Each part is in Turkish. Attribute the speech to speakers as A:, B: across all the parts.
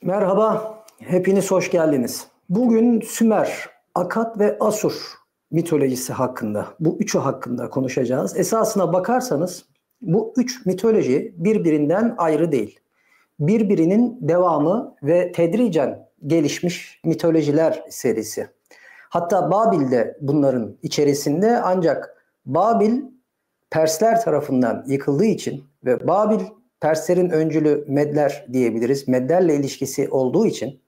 A: Merhaba, hepiniz hoş geldiniz. Bugün Sümer, Akkad ve Asur mitolojisi hakkında, bu üçü hakkında konuşacağız. Esasına bakarsanız bu üç mitoloji birbirinden ayrı değil. Birbirinin devamı ve tedricen gelişmiş mitolojiler serisi. Hatta Babil de bunların içerisinde, ancak Babil Persler tarafından yıkıldığı için ve Babil Perslerin öncülü Medler diyebiliriz. Medlerle ilişkisi olduğu için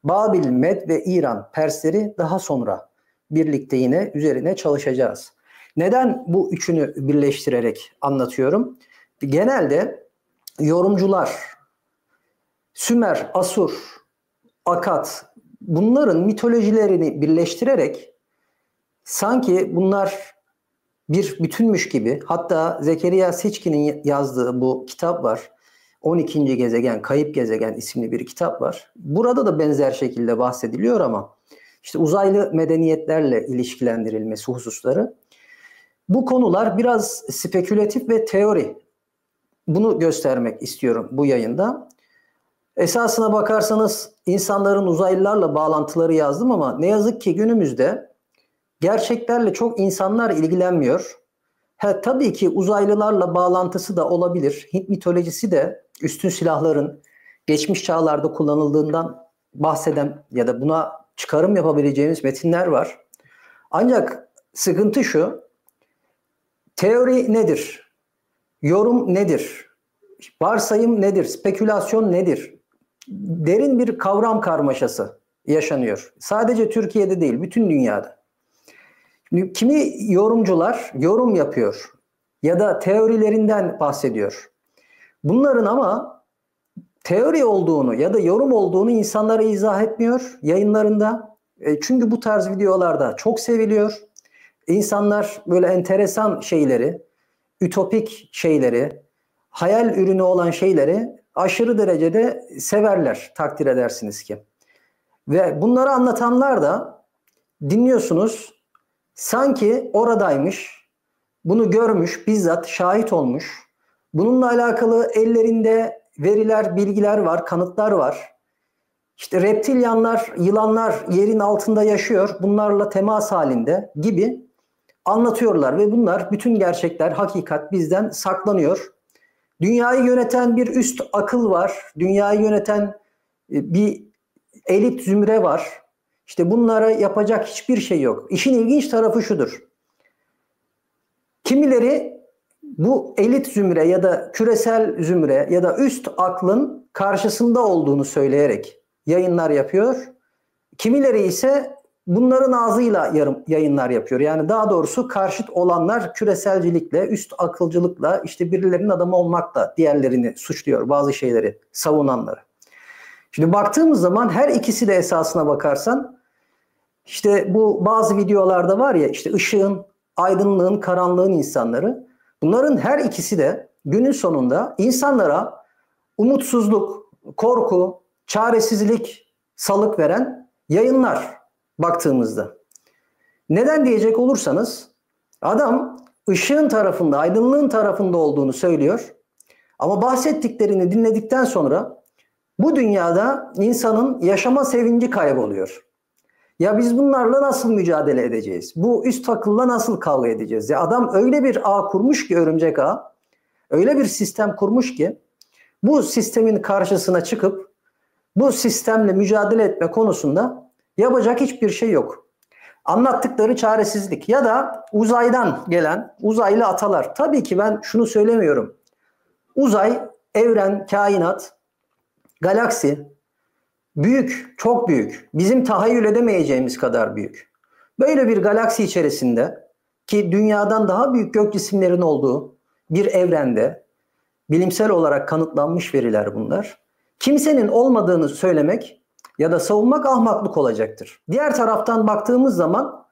A: Babil, Med ve İran Persleri daha sonra birlikte yine üzerine çalışacağız. Neden bu üçünü birleştirerek anlatıyorum? Genelde yorumcular Sümer, Asur, Akkad bunların mitolojilerini birleştirerek sanki bunlar bir bütünmüş gibi, hatta Zekeriya Seçkin'in yazdığı bu kitap var. 12. Gezegen, Kayıp Gezegen isimli bir kitap var. Burada da benzer şekilde bahsediliyor ama işte uzaylı medeniyetlerle ilişkilendirilmesi hususları. Bu konular biraz spekülatif ve teori. Bunu göstermek istiyorum bu yayında. Esasına bakarsanız insanların uzaylılarla bağlantıları yazdım ama ne yazık ki günümüzde gerçeklerle çok insanlar ilgilenmiyor. Tabii ki uzaylılarla bağlantısı da olabilir. Hint mitolojisi de üstün silahların geçmiş çağlarda kullanıldığından bahseden ya da buna çıkarım yapabileceğimiz metinler var. Ancak sıkıntı şu: teori nedir? Yorum nedir? Varsayım nedir? Spekülasyon nedir? Derin bir kavram karmaşası yaşanıyor. Sadece Türkiye'de değil, bütün dünyada. Kimi yorumcular yorum yapıyor ya da teorilerinden bahsediyor. Bunların ama teori olduğunu ya da yorum olduğunu insanlara izah etmiyor yayınlarında. Çünkü bu tarz videolarda çok seviliyor. İnsanlar böyle enteresan şeyleri, ütopik şeyleri, hayal ürünü olan şeyleri aşırı derecede severler, takdir edersiniz ki. Ve bunları anlatanlar da dinliyorsunuz, sanki oradaymış, bunu görmüş, bizzat şahit olmuş. Bununla alakalı ellerinde veriler, bilgiler var, kanıtlar var. İşte reptilyanlar, yılanlar yerin altında yaşıyor, bunlarla temas halinde gibi anlatıyorlar ve bunlar bütün gerçekler, hakikat bizden saklanıyor. Dünyayı yöneten bir üst akıl var, dünyayı yöneten bir elit zümre var. İşte bunlara yapacak hiçbir şey yok. İşin ilginç tarafı şudur: kimileri bu elit zümre ya da küresel zümre ya da üst aklın karşısında olduğunu söyleyerek yayınlar yapıyor. Kimileri ise bunların ağzıyla yayınlar yapıyor. Yani daha doğrusu karşıt olanlar küreselcilikle, üst akılcılıkla, işte birilerinin adamı olmakla diğerlerini suçluyor, bazı şeyleri savunanları. Şimdi baktığımız zaman her ikisi de esasına bakarsan, işte bu bazı videolarda var ya, işte ışığın, aydınlığın, karanlığın insanları. Bunların her ikisi de günün sonunda insanlara umutsuzluk, korku, çaresizlik salık veren yayınlar baktığımızda. Neden diyecek olursanız, adam ışığın tarafında, aydınlığın tarafında olduğunu söylüyor. Ama bahsettiklerini dinledikten sonra bu dünyada insanın yaşama sevinci kayboluyor. Ya biz bunlarla nasıl mücadele edeceğiz? Bu üst akılla nasıl kavga edeceğiz? Ya adam öyle bir ağ kurmuş ki, örümcek ağı, öyle bir sistem kurmuş ki bu sistemin karşısına çıkıp bu sistemle mücadele etme konusunda yapacak hiçbir şey yok. Anlattıkları çaresizlik ya da uzaydan gelen uzaylı atalar. Tabii ki ben şunu söylemiyorum: uzay, evren, kainat, galaksi büyük, çok büyük. Bizim tahayyül edemeyeceğimiz kadar büyük. Böyle bir galaksi içerisinde, ki dünyadan daha büyük gök cisimlerin olduğu bir evrende, bilimsel olarak kanıtlanmış veriler bunlar, kimsenin olmadığını söylemek ya da savunmak ahmaklık olacaktır. Diğer taraftan baktığımız zaman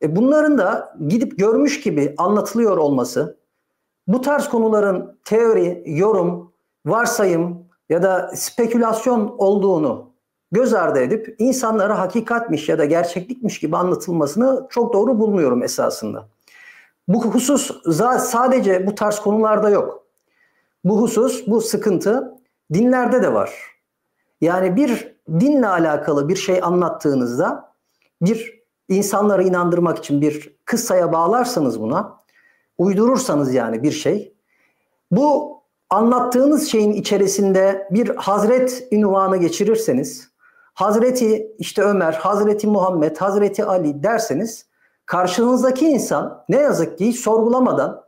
A: bunların da gidip görmüş gibi anlatılıyor olması, bu tarz konuların teori, yorum, varsayım ya da spekülasyon olduğunu göz ardı edip insanlara hakikatmiş ya da gerçeklikmiş gibi anlatılmasını çok doğru bulmuyorum esasında. Bu husus sadece bu tarz konularda yok. Bu husus, bu sıkıntı dinlerde de var. Yani bir dinle alakalı bir şey anlattığınızda, bir insanları inandırmak için bir kıssaya bağlarsanız buna, uydurursanız yani bir şey, bu anlattığınız şeyin içerisinde bir Hazret ünvanı geçirirseniz, Hazreti işte Ömer, Hazreti Muhammed, Hazreti Ali derseniz, karşınızdaki insan ne yazık ki hiç sorgulamadan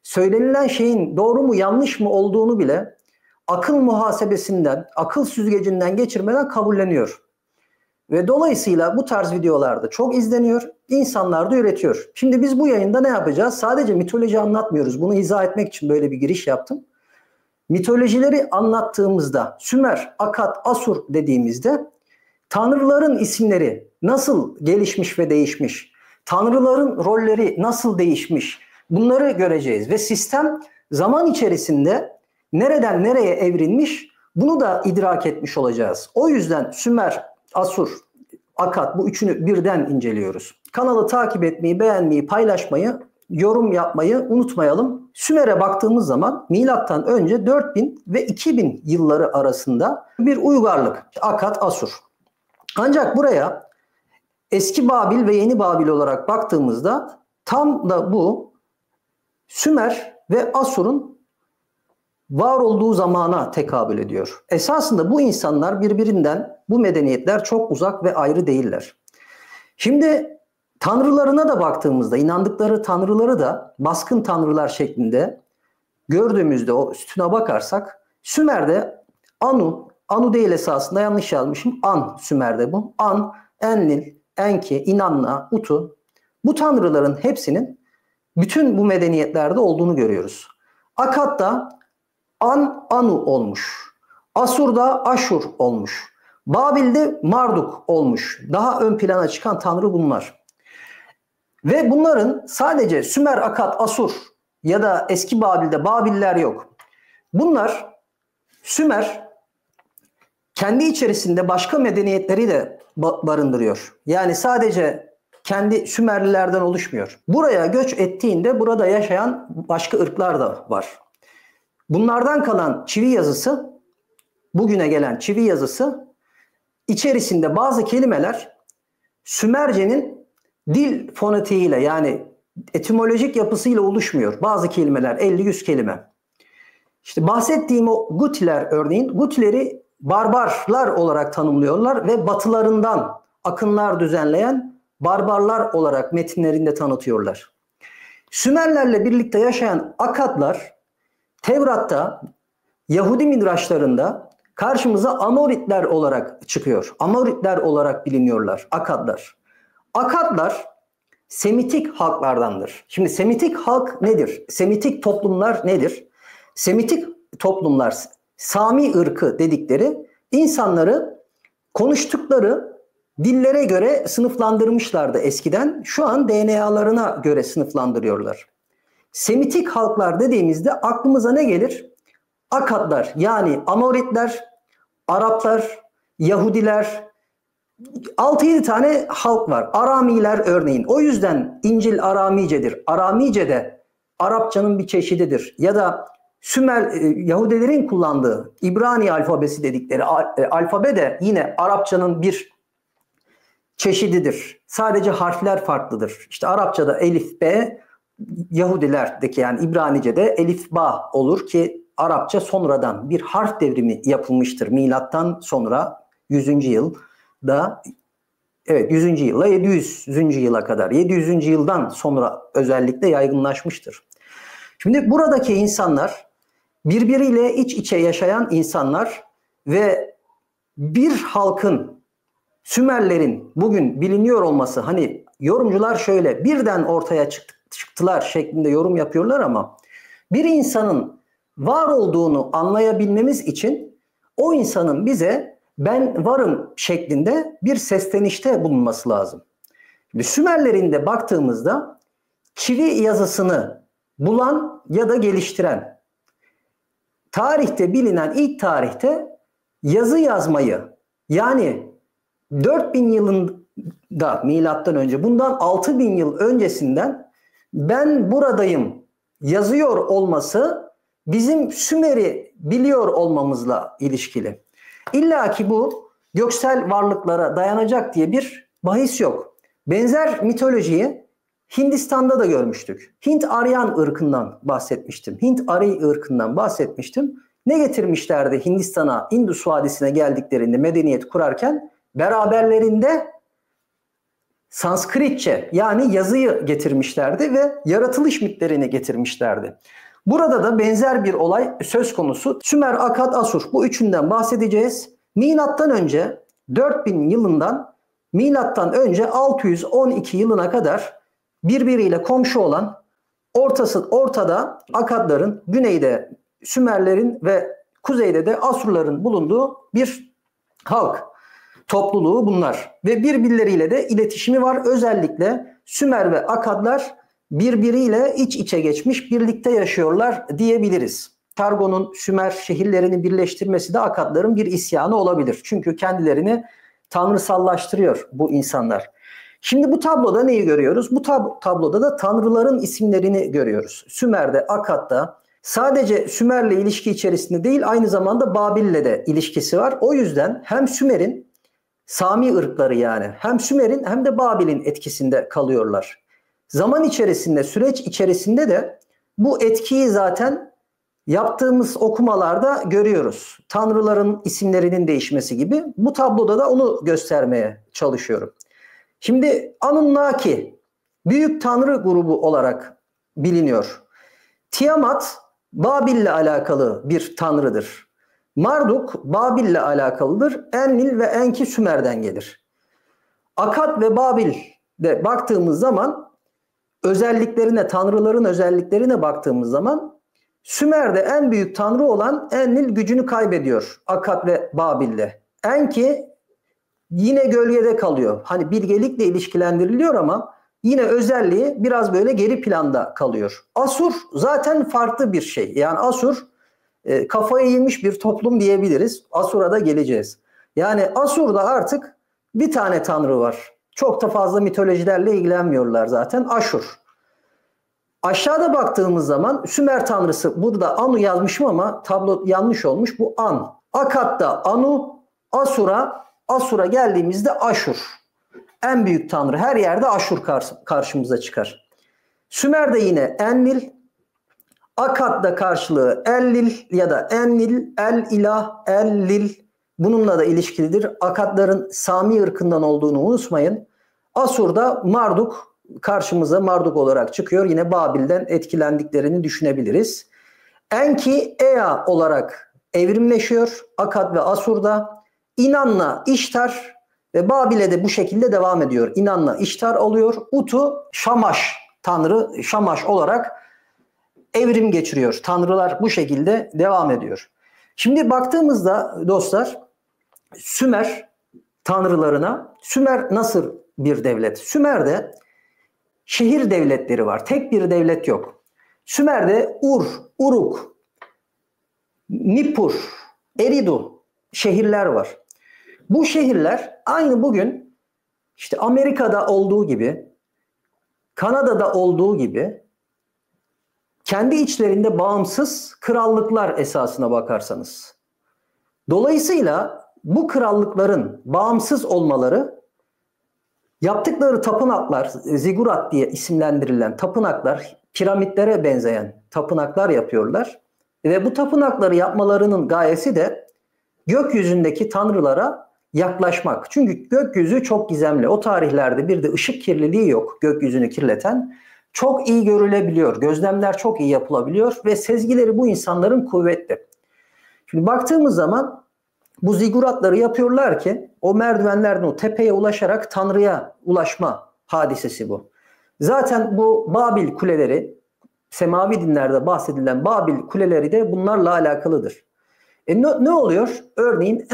A: söylenilen şeyin doğru mu yanlış mı olduğunu bile akıl muhasebesinden, akıl süzgecinden geçirmeden kabulleniyor. Ve dolayısıyla bu tarz videolarda çok izleniyor, insanlar da üretiyor. Şimdi biz bu yayında ne yapacağız? Sadece mitoloji anlatmıyoruz. Bunu izah etmek için böyle bir giriş yaptım. Mitolojileri anlattığımızda, Sümer, Akkad, Asur dediğimizde tanrıların isimleri nasıl gelişmiş ve değişmiş, tanrıların rolleri nasıl değişmiş, bunları göreceğiz. Ve sistem zaman içerisinde nereden nereye evrilmiş, bunu da idrak etmiş olacağız. O yüzden Sümer, Asur, Akkad, bu üçünü birden inceliyoruz. Kanalı takip etmeyi, beğenmeyi, paylaşmayı, yorum yapmayı unutmayalım. Sümer'e baktığımız zaman milattan önce 4000 ve 2000 yılları arasında bir uygarlık. Akkad, Asur. Ancak buraya eski Babil ve yeni Babil olarak baktığımızda tam da bu Sümer ve Asur'un var olduğu zamana tekabül ediyor. Esasında bu insanlar birbirinden, bu medeniyetler çok uzak ve ayrı değiller. Şimdi tanrılarına da baktığımızda, inandıkları tanrıları da baskın tanrılar şeklinde gördüğümüzde o sütuna bakarsak, Sümer'de Anu değil esasında, yanlış yazmışım. An Sümer'de bu. An, Enlil, Enki, İnanna, Utu. Bu tanrıların hepsinin bütün bu medeniyetlerde olduğunu görüyoruz. Akkad'da Anu olmuş. Asur'da Aşur olmuş. Babil'de Marduk olmuş. Daha ön plana çıkan tanrı bunlar. Ve bunların sadece Sümer, Akkad, Asur ya da eski Babil'de Babiller yok. Bunlar Sümer kendi içerisinde başka medeniyetleri de barındırıyor. Yani sadece kendi Sümerlilerden oluşmuyor. Buraya göç ettiğinde burada yaşayan başka ırklar da var. Bunlardan kalan çivi yazısı, bugüne gelen çivi yazısı içerisinde bazı kelimeler Sümerce'nin dil fonetiğiyle, yani etimolojik yapısıyla oluşmuyor. Bazı kelimeler 50-100 kelime. İşte bahsettiğim o Gutiler örneğin, Gutileri barbarlar olarak tanımlıyorlar ve batılarından akınlar düzenleyen barbarlar olarak metinlerinde tanıtıyorlar. Sümerlerle birlikte yaşayan Akkadlar Tevrat'ta, Yahudi midraşlarında karşımıza Amoritler olarak çıkıyor. Amoritler olarak biliniyorlar Akkadlar. Akkadlar Semitik halklardandır. Şimdi Semitik halk nedir? Semitik toplumlar nedir? Semitik toplumlar, Sami ırkı dedikleri insanları konuştukları dillere göre sınıflandırmışlardı eskiden. Şu an DNA'larına göre sınıflandırıyorlar. Semitik halklar dediğimizde aklımıza ne gelir? Akkadlar, yani Amoritler, Araplar, Yahudiler, 6-7 tane halk var. Aramiler örneğin. O yüzden İncil Aramice'dir. Aramice de Arapçanın bir çeşididir. Ya da Sümer Yahudilerin kullandığı İbrani alfabesi dedikleri alfabe de yine Arapçanın bir çeşididir. Sadece harfler farklıdır. İşte Arapçada elif b, Yahudilerdeki yani İbranice'de elif ba olur ki Arapça sonradan bir harf devrimi yapılmıştır. Milattan sonra 100. yılda, evet 100. yıla 700. yıla kadar, 700. yıldan sonra özellikle yaygınlaşmıştır. Şimdi buradaki insanlar birbiriyle iç içe yaşayan insanlar ve bir halkın, Sümerlerin bugün biliniyor olması, hani yorumcular şöyle birden ortaya çıktılar şeklinde yorum yapıyorlar ama bir insanın var olduğunu anlayabilmemiz için o insanın bize ben varım şeklinde bir seslenişte bulunması lazım. Şimdi Sümerlerin de baktığımızda çivi yazısını bulan ya da geliştiren, tarihte bilinen ilk tarihte yazı yazmayı, yani 4000 yılında milattan önce, bundan 6000 yıl öncesinden ben buradayım yazıyor olması bizim Sümer'i biliyor olmamızla ilişkili. İlla ki bu göksel varlıklara dayanacak diye bir bahis yok. Benzer mitolojiyi Hindistan'da da görmüştük. Hint-Aryan ırkından bahsetmiştim. Hint-Ari ırkından bahsetmiştim. Ne getirmişlerdi Hindistan'a, Indus Vadisi'ne geldiklerinde medeniyet kurarken? Beraberlerinde Sanskritçe yani yazıyı getirmişlerdi ve yaratılış mitlerini getirmişlerdi. Burada da benzer bir olay söz konusu. Sümer, Akkad, Asur, bu üçünden bahsedeceğiz. Milattan önce 4000 yılından milattan önce 612 yılına kadar birbiriyle komşu olan, ortada Akadların, güneyde Sümerlerin ve kuzeyde de Asurların bulunduğu bir halk topluluğu bunlar. Ve birbirleriyle de iletişimi var. Özellikle Sümer ve Akadlar birbiriyle iç içe geçmiş, birlikte yaşıyorlar diyebiliriz. Targon'un Sümer şehirlerini birleştirmesi de Akadların bir isyanı olabilir. Çünkü kendilerini tanrısallaştırıyor bu insanlar. Şimdi bu tabloda neyi görüyoruz? Bu tabloda da tanrıların isimlerini görüyoruz. Sümer'de, Akkad'da sadece Sümer'le ilişki içerisinde değil, aynı zamanda Babil'le de ilişkisi var. O yüzden hem Sümer'in, Sami ırkları yani, hem Sümer'in hem de Babil'in etkisinde kalıyorlar. Zaman içerisinde, süreç içerisinde de bu etkiyi zaten yaptığımız okumalarda görüyoruz. Tanrıların isimlerinin değişmesi gibi. Bu tabloda da onu göstermeye çalışıyorum. Şimdi Anunnaki büyük tanrı grubu olarak biliniyor. Tiamat Babil'le alakalı bir tanrıdır. Marduk Babil'le alakalıdır. Enlil ve Enki Sümer'den gelir. Akkad ve Babil'de baktığımız zaman özelliklerine, tanrıların özelliklerine baktığımız zaman Sümer'de en büyük tanrı olan Enlil gücünü kaybediyor Akkad ve Babil'de. Enki yine gölgede kalıyor. Hani bilgelikle ilişkilendiriliyor ama yine özelliği biraz böyle geri planda kalıyor. Asur zaten farklı bir şey. Yani Asur kafayı yemiş bir toplum diyebiliriz. Asur'a da geleceğiz. Yani Asur'da artık bir tane tanrı var. Çok da fazla mitolojilerle ilgilenmiyorlar zaten. Aşur. Aşağıda baktığımız zaman Sümer tanrısı, burada Anu yazmışım ama tablo yanlış olmuş. Bu An. Akkad'da Anu, Asur'a geldiğimizde Aşur. En büyük tanrı. Her yerde Aşur karşımıza çıkar. Sümer'de yine Enlil, Akkad'da karşılığı Ellil ya da Enlil, El-İlah, El-Lil, bununla da ilişkilidir. Akkadların Sami ırkından olduğunu unutmayın. Asur'da Marduk karşımıza Marduk olarak çıkıyor. Yine Babil'den etkilendiklerini düşünebiliriz. Enki, Ea olarak evrimleşiyor Akkad ve Asur'da. İnanna, İştar ve Babil'e de bu şekilde devam ediyor. İnanna, İştar oluyor. Utu, Şamaş, tanrı Şamaş olarak evrim geçiriyor. Tanrılar bu şekilde devam ediyor. Şimdi baktığımızda dostlar Sümer tanrılarına, Sümer nasıl bir devlet? Sümer'de şehir devletleri var. Tek bir devlet yok. Sümer'de Ur, Uruk, Nippur, Eridu şehirler var. Bu şehirler aynı bugün işte Amerika'da olduğu gibi, Kanada'da olduğu gibi kendi içlerinde bağımsız krallıklar esasına bakarsanız. Dolayısıyla bu krallıkların bağımsız olmaları, yaptıkları tapınaklar, zigurat diye isimlendirilen tapınaklar, piramitlere benzeyen tapınaklar yapıyorlar. Ve bu tapınakları yapmalarının gayesi de gökyüzündeki tanrılara yaklaşmak. Çünkü gökyüzü çok gizemli. O tarihlerde bir de ışık kirliliği yok gökyüzünü kirleten. Çok iyi görülebiliyor. Gözlemler çok iyi yapılabiliyor ve sezgileri bu insanların kuvvetli. Şimdi baktığımız zaman bu ziguratları yapıyorlar ki o merdivenlerden o tepeye ulaşarak Tanrı'ya ulaşma hadisesi bu. Zaten bu Babil kuleleri, semavi dinlerde bahsedilen Babil kuleleri de bunlarla alakalıdır. Ne oluyor? Örneğin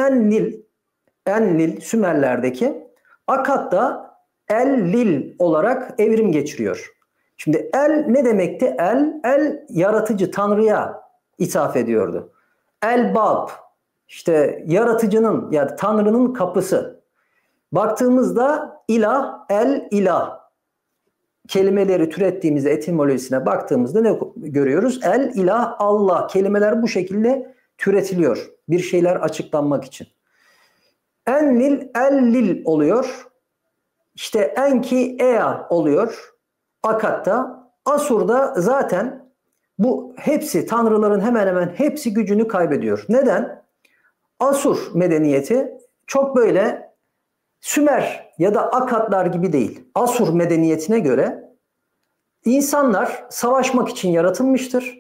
A: Enlil Sümerlerdeki Akkad'da El-Lil olarak evrim geçiriyor. Şimdi El ne demekti? El yaratıcı, Tanrı'ya ithaf ediyordu. El-Bab, işte yaratıcının yani Tanrı'nın kapısı. Baktığımızda ilah, el-ilah kelimeleri türettiğimizde etimolojisine baktığımızda ne görüyoruz? El, ilah, Allah kelimeler bu şekilde türetiliyor bir şeyler açıklanmak için. Enlil, Ellil oluyor. İşte Enki, Ea oluyor. Akat'ta. Asur'da zaten bu hepsi, tanrıların hemen hemen hepsi gücünü kaybediyor. Neden? Asur medeniyeti çok böyle Sümer ya da Akatlar gibi değil. Asur medeniyetine göre insanlar savaşmak için yaratılmıştır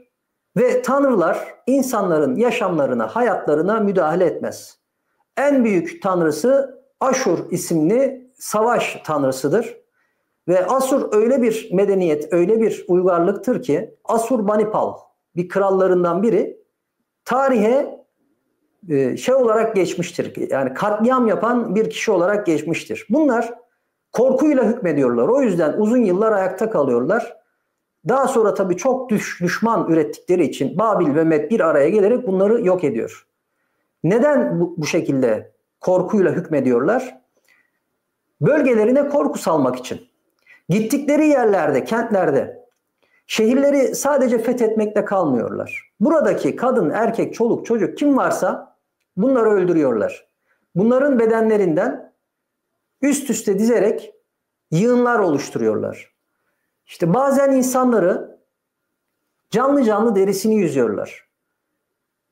A: ve tanrılar insanların yaşamlarına, hayatlarına müdahale etmez. En büyük tanrısı Aşur isimli savaş tanrısıdır. Ve Asur öyle bir medeniyet, öyle bir uygarlıktır ki Assurbanipal bir krallarından biri tarihe şey olarak geçmiştir. Yani katliam yapan bir kişi olarak geçmiştir. Bunlar korkuyla hükmediyorlar. O yüzden uzun yıllar ayakta kalıyorlar. Daha sonra tabii çok düşman ürettikleri için Babil ve Med bir araya gelerek bunları yok ediyor. Neden bu şekilde korkuyla hükmediyorlar? Bölgelerine korku salmak için. Gittikleri yerlerde, kentlerde, şehirleri sadece fethetmekle kalmıyorlar. Buradaki kadın, erkek, çoluk, çocuk kim varsa bunları öldürüyorlar. Bunların bedenlerinden üst üste dizerek yığınlar oluşturuyorlar. İşte bazen insanları canlı canlı derisini yüzüyorlar.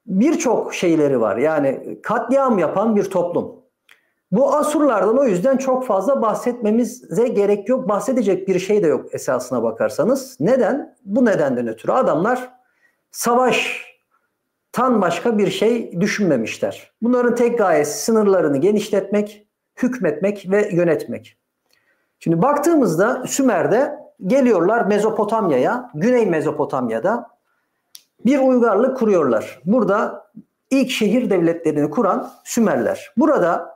A: Birçok şeyleri var. Yani katliam yapan bir toplum. Bu Asurlardan o yüzden çok fazla bahsetmemize gerek yok. Bahsedecek bir şey de yok esasına bakarsanız. Neden? Bu nedenden ötürü adamlar savaştan başka bir şey düşünmemişler. Bunların tek gayesi sınırlarını genişletmek, hükmetmek ve yönetmek. Şimdi baktığımızda Sümer'de geliyorlar Mezopotamya'ya, Güney Mezopotamya'da bir uygarlık kuruyorlar. Burada ilk şehir devletlerini kuran Sümerler. Burada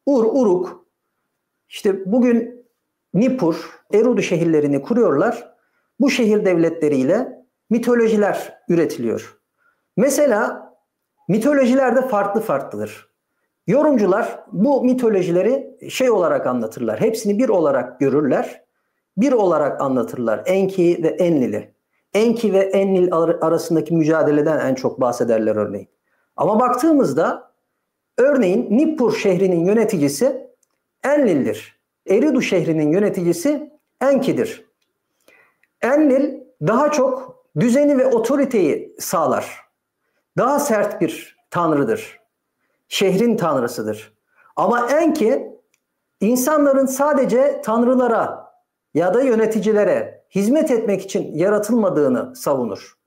A: Ur, Uruk, işte bugün Nippur, Eridu şehirlerini kuruyorlar. Bu şehir devletleriyle mitolojiler üretiliyor. Mesela mitolojiler de farklı farklıdır. Yorumcular bu mitolojileri şey olarak anlatırlar. Hepsini bir olarak görürler. Bir olarak anlatırlar. Enki ve Enlil'i. Enki ve Enlil arasındaki mücadeleden en çok bahsederler örneğin. Ama baktığımızda örneğin Nippur şehrinin yöneticisi Enlil'dir. Eridu şehrinin yöneticisi Enki'dir. Enlil daha çok düzeni ve otoriteyi sağlar. Daha sert bir tanrıdır. Şehrin tanrısıdır. Ama Enki insanların sadece tanrılara ya da yöneticilere hizmet etmek için yaratılmadığını savunur.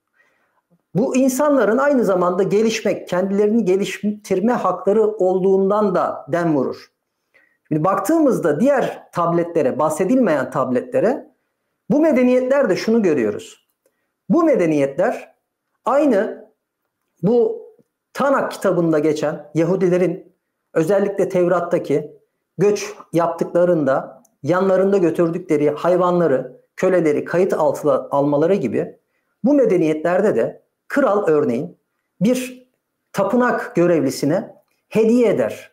A: Bu insanların aynı zamanda gelişmek, kendilerini geliştirme hakları olduğundan da dem vurur. Şimdi baktığımızda diğer tabletlere, bahsedilmeyen tabletlere bu medeniyetlerde şunu görüyoruz. Bu medeniyetler aynı bu Tanak kitabında geçen Yahudilerin özellikle Tevrat'taki göç yaptıklarında yanlarında götürdükleri hayvanları, köleleri kayıt altına almaları gibi bu medeniyetlerde de kral örneğin bir tapınak görevlisine hediye eder.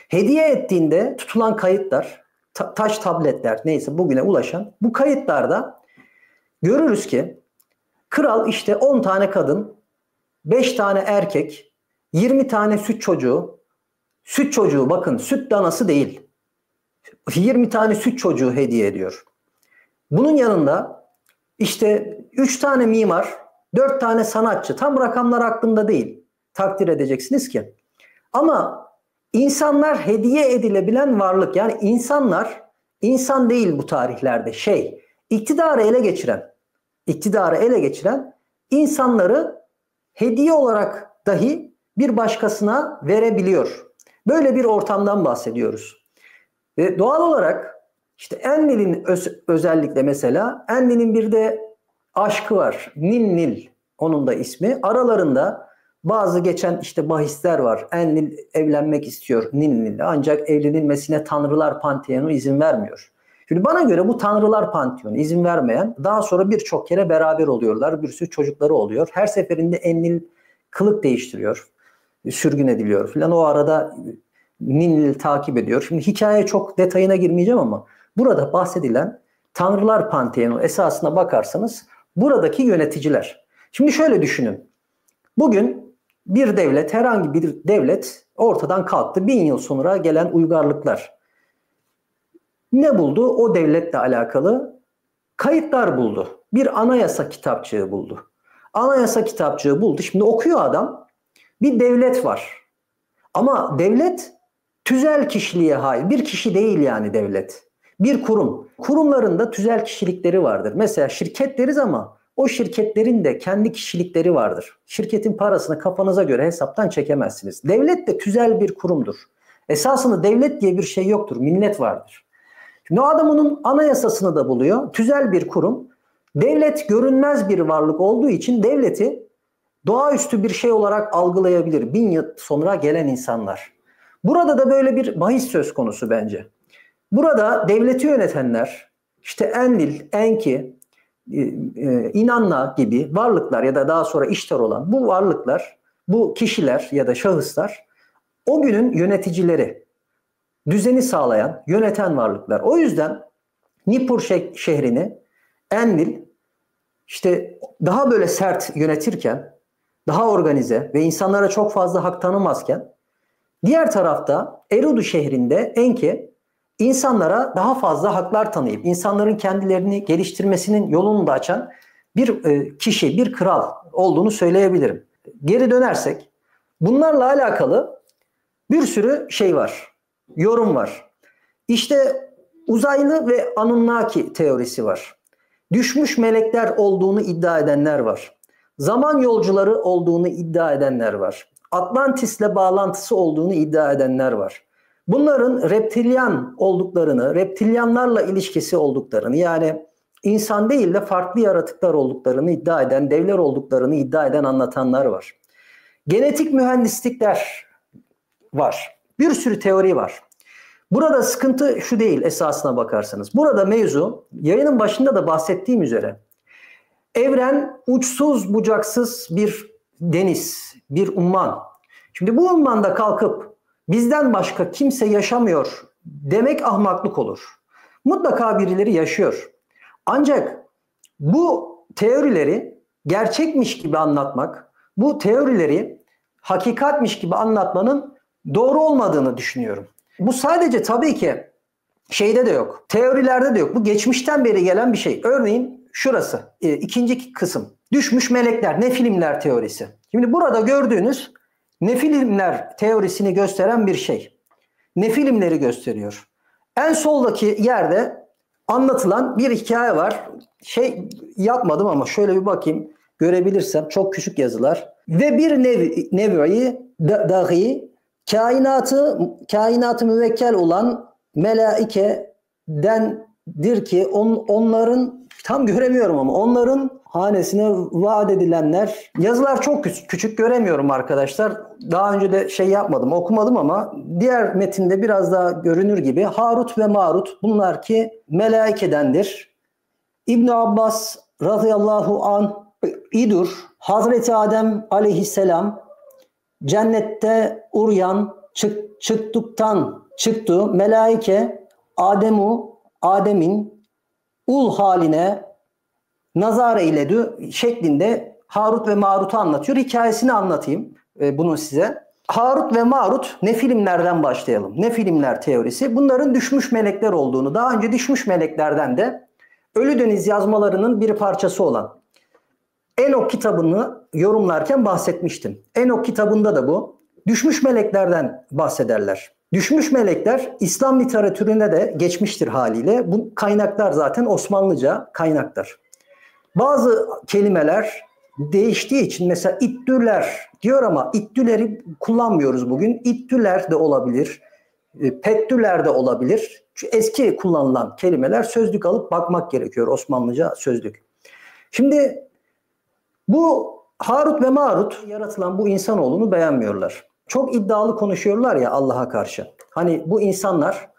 A: Hediye ettiğinde tutulan kayıtlar, taş tabletler neyse bugüne ulaşan bu kayıtlarda görürüz ki kral işte 10 tane kadın, 5 tane erkek, 20 tane süt çocuğu bakın süt danası değil, 20 tane süt çocuğu hediye ediyor. Bunun yanında işte 3 tane mimar, 4 tane sanatçı, tam rakamlar aklımda değil, takdir edeceksiniz ki. Ama insanlar hediye edilebilen varlık, yani insanlar insan değil bu tarihlerde iktidarı ele geçiren insanları hediye olarak dahi bir başkasına verebiliyor. Böyle bir ortamdan bahsediyoruz. Ve doğal olarak işte Enlil'in özellikle mesela Enlil'in bir de aşkı var. Ninlil onun da ismi. Aralarında bazı geçen işte bahisler var. Enlil evlenmek istiyor Ninlil'le ancak evlenilmesine tanrılar panteonu izin vermiyor. Şimdi bana göre bu tanrılar panteonu izin vermeyen daha sonra birçok kere beraber oluyorlar. Bir sürü çocukları oluyor. Her seferinde Enlil kılık değiştiriyor. Sürgün ediliyor filan. O arada Ninlil takip ediyor. Şimdi hikaye çok detayına girmeyeceğim ama burada bahsedilen tanrılar panteonu esasına bakarsanız buradaki yöneticiler. Şimdi şöyle düşünün. Bugün bir devlet, herhangi bir devlet ortadan kalktı. 1000 yıl sonra gelen uygarlıklar ne buldu? O devletle alakalı kayıtlar buldu. Bir anayasa kitapçığı buldu. Anayasa kitapçığı buldu. Şimdi okuyor adam. Bir devlet var. Ama devlet tüzel kişiliğe hayır. Bir kişi değil yani devlet. Bir kurum. Kurumların da tüzel kişilikleri vardır. Mesela şirket deriz ama o şirketlerin de kendi kişilikleri vardır. Şirketin parasını kafanıza göre hesaptan çekemezsiniz. Devlet de tüzel bir kurumdur. Esasında devlet diye bir şey yoktur. Millet vardır. Şimdi o adam onun anayasasını da buluyor. Tüzel bir kurum. Devlet görünmez bir varlık olduğu için devleti doğaüstü bir şey olarak algılayabilir 1000 yıl sonra gelen insanlar. Burada da böyle bir bahis söz konusu bence. Burada devleti yönetenler, işte Enlil, Enki, İnanna gibi varlıklar ya da daha sonra İştar olan bu varlıklar, bu kişiler ya da şahıslar o günün yöneticileri, düzeni sağlayan, yöneten varlıklar. O yüzden Nippur şehrini Enlil işte daha böyle sert yönetirken, daha organize ve insanlara çok fazla hak tanımazken, diğer tarafta Eridu şehrinde Enki insanlara daha fazla haklar tanıyıp insanların kendilerini geliştirmesinin yolunu da açan bir kişi, bir kral olduğunu söyleyebilirim. Geri dönersek bunlarla alakalı bir sürü şey var, yorum var. İşte uzaylı ve Anunnaki teorisi var. Düşmüş melekler olduğunu iddia edenler var. Zaman yolcuları olduğunu iddia edenler var. Atlantis'le bağlantısı olduğunu iddia edenler var. Bunların reptilyan olduklarını, reptilyanlarla ilişkisi olduklarını, yani insan değil de farklı yaratıklar olduklarını iddia eden, devler olduklarını iddia eden anlatanlar var. Genetik mühendislikler var. Bir sürü teori var. Burada sıkıntı şu değil esasına bakarsanız. Burada mevzu, yayının başında da bahsettiğim üzere, evren uçsuz bucaksız bir deniz, bir umman. Şimdi bu ummanda kalkıp bizden başka kimse yaşamıyor demek ahmaklık olur. Mutlaka birileri yaşıyor. Ancak bu teorileri gerçekmiş gibi anlatmak, bu teorileri hakikatmiş gibi anlatmanın doğru olmadığını düşünüyorum. Bu sadece tabii ki şeyde de yok, teorilerde de yok. Bu geçmişten beri gelen bir şey. Örneğin şurası, ikinci kısım. Düşmüş melekler, Nefilimler teorisi. Şimdi burada gördüğünüz Nefilimler teorisini gösteren bir şey. Nefilimleri gösteriyor. En soldaki yerde anlatılan bir hikaye var. Şey yapmadım ama şöyle bir bakayım görebilirsem, çok küçük yazılar. Ve bir nevi dahi kainatı müvekkel olan melaikedendir ki onların, tam göremiyorum ama onların hanesine vaat edilenler, yazılar çok küçük göremiyorum arkadaşlar. Daha önce de şey yapmadım, okumadım ama diğer metinde biraz daha görünür gibi. Harut ve Marut bunlar ki melaikedendir. İbn Abbas radıyallahu an İdur, Hazreti Adem aleyhisselam cennette uryan çıktı. Melaike Adem'in ul haline nazar eyledi şeklinde Harut ve Marut'u anlatıyor. Hikayesini anlatayım bunu size. Harut ve Marut Nefilimlerden başlayalım. Nefilimler teorisi. Bunların düşmüş melekler olduğunu, daha önce düşmüş meleklerden de Ölü Deniz yazmalarının bir parçası olan Enok kitabını yorumlarken bahsetmiştim. Enok kitabında da bu. Düşmüş meleklerden bahsederler. Düşmüş melekler İslam literatürüne de geçmiştir haliyle. Bu kaynaklar zaten Osmanlıca kaynaklar. Bazı kelimeler değiştiği için mesela ittüler diyor ama ittüleri kullanmıyoruz bugün. İttüler de olabilir, pettüler de olabilir. Şu eski kullanılan kelimeler, sözlük alıp bakmak gerekiyor, Osmanlıca sözlük. Şimdi bu Harut ve Marut yaratılan bu insanoğlunu beğenmiyorlar. Çok iddialı konuşuyorlar ya Allah'a karşı. Hani bu insanlar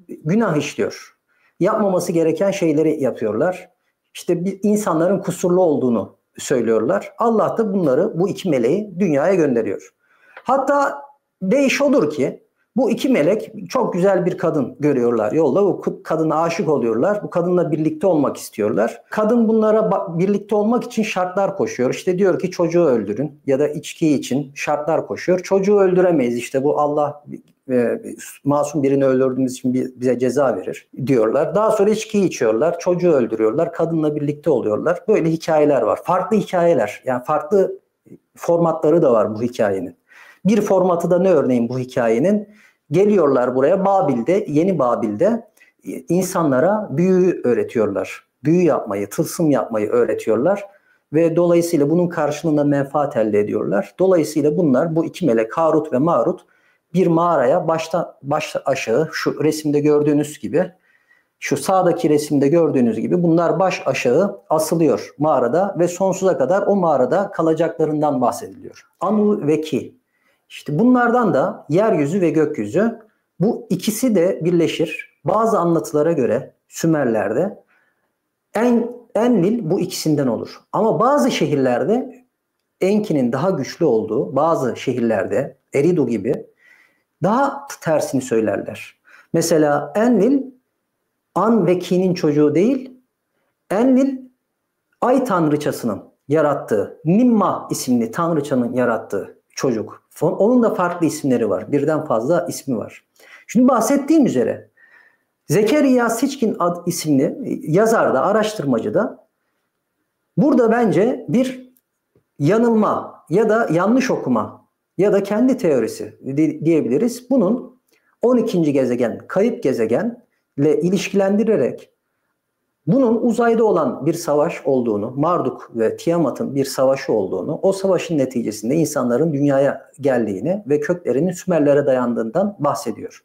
A: günah işliyor. Yapmaması gereken şeyleri yapıyorlar. İşte insanların kusurlu olduğunu söylüyorlar. Allah da bunları, bu iki meleği dünyaya gönderiyor. Hatta deyiş odur ki Bu iki melek çok güzel bir kadın görüyorlar yolda. Bu kadına aşık oluyorlar. Bu kadınla birlikte olmak istiyorlar. Kadın bunlara birlikte olmak için şartlar koşuyor. İşte diyor ki çocuğu öldürün ya da içki için şartlar koşuyor. Çocuğu öldüremeyiz. İşte bu Allah masum birini öldürdüğümüz için bize ceza verir diyorlar. Daha sonra içkiyi içiyorlar. Çocuğu öldürüyorlar. Kadınla birlikte oluyorlar. Böyle hikayeler var. Farklı hikayeler. Yani farklı formatları da var bu hikayenin. Bir formatı da ne örneğin bu hikayenin? Geliyorlar buraya Babil'de, Yeni Babil'de insanlara büyü öğretiyorlar. Büyü yapmayı, tılsım yapmayı öğretiyorlar. Ve dolayısıyla bunun karşılığında menfaat elde ediyorlar. Dolayısıyla bunlar, bu iki melek Harut ve Marut bir mağaraya baş aşağı, şu resimde gördüğünüz gibi, şu sağdaki resimde gördüğünüz gibi bunlar baş aşağı asılıyor mağarada ve sonsuza kadar o mağarada kalacaklarından bahsediliyor. Anu ve Ki. İşte bunlardan da yeryüzü ve gökyüzü, bu ikisi de birleşir. Bazı anlatılara göre Sümerler'de Enlil bu ikisinden olur. Ama bazı şehirlerde Enki'nin daha güçlü olduğu, bazı şehirlerde Eridu gibi daha tersini söylerler. Mesela Enlil An ve Ki'nin çocuğu değil, Enlil Ay tanrıçasının yarattığı, Nimma isimli tanrıçanın yarattığı çocuk. Onun da farklı isimleri var. Birden fazla ismi var. Şimdi bahsettiğim üzere Zekeriya Sitchin isimli yazar da, araştırmacı da burada bence bir yanılma ya da yanlış okuma ya da kendi teorisi diyebiliriz. Bunun 12. gezegen, kayıp gezegenle ilişkilendirerek bunun uzayda olan bir savaş olduğunu, Marduk ve Tiamat'ın bir savaşı olduğunu, o savaşın neticesinde insanların dünyaya geldiğini ve köklerinin Sümerlere dayandığından bahsediyor.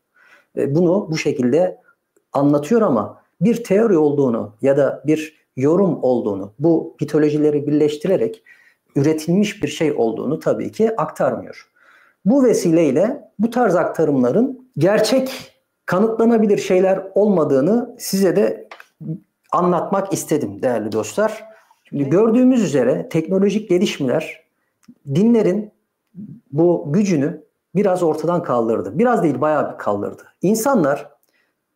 A: Bunu bu şekilde anlatıyor ama bir teori olduğunu ya da bir yorum olduğunu, bu mitolojileri birleştirerek üretilmiş bir şey olduğunu tabii ki aktarmıyor. Bu vesileyle bu tarz aktarımların gerçek, kanıtlanabilir şeyler olmadığını size de anlatmak istedim değerli dostlar. Şimdi gördüğümüz üzere teknolojik gelişmeler dinlerin bu gücünü biraz ortadan kaldırdı. Biraz değil, bayağı bir kaldırdı. İnsanlar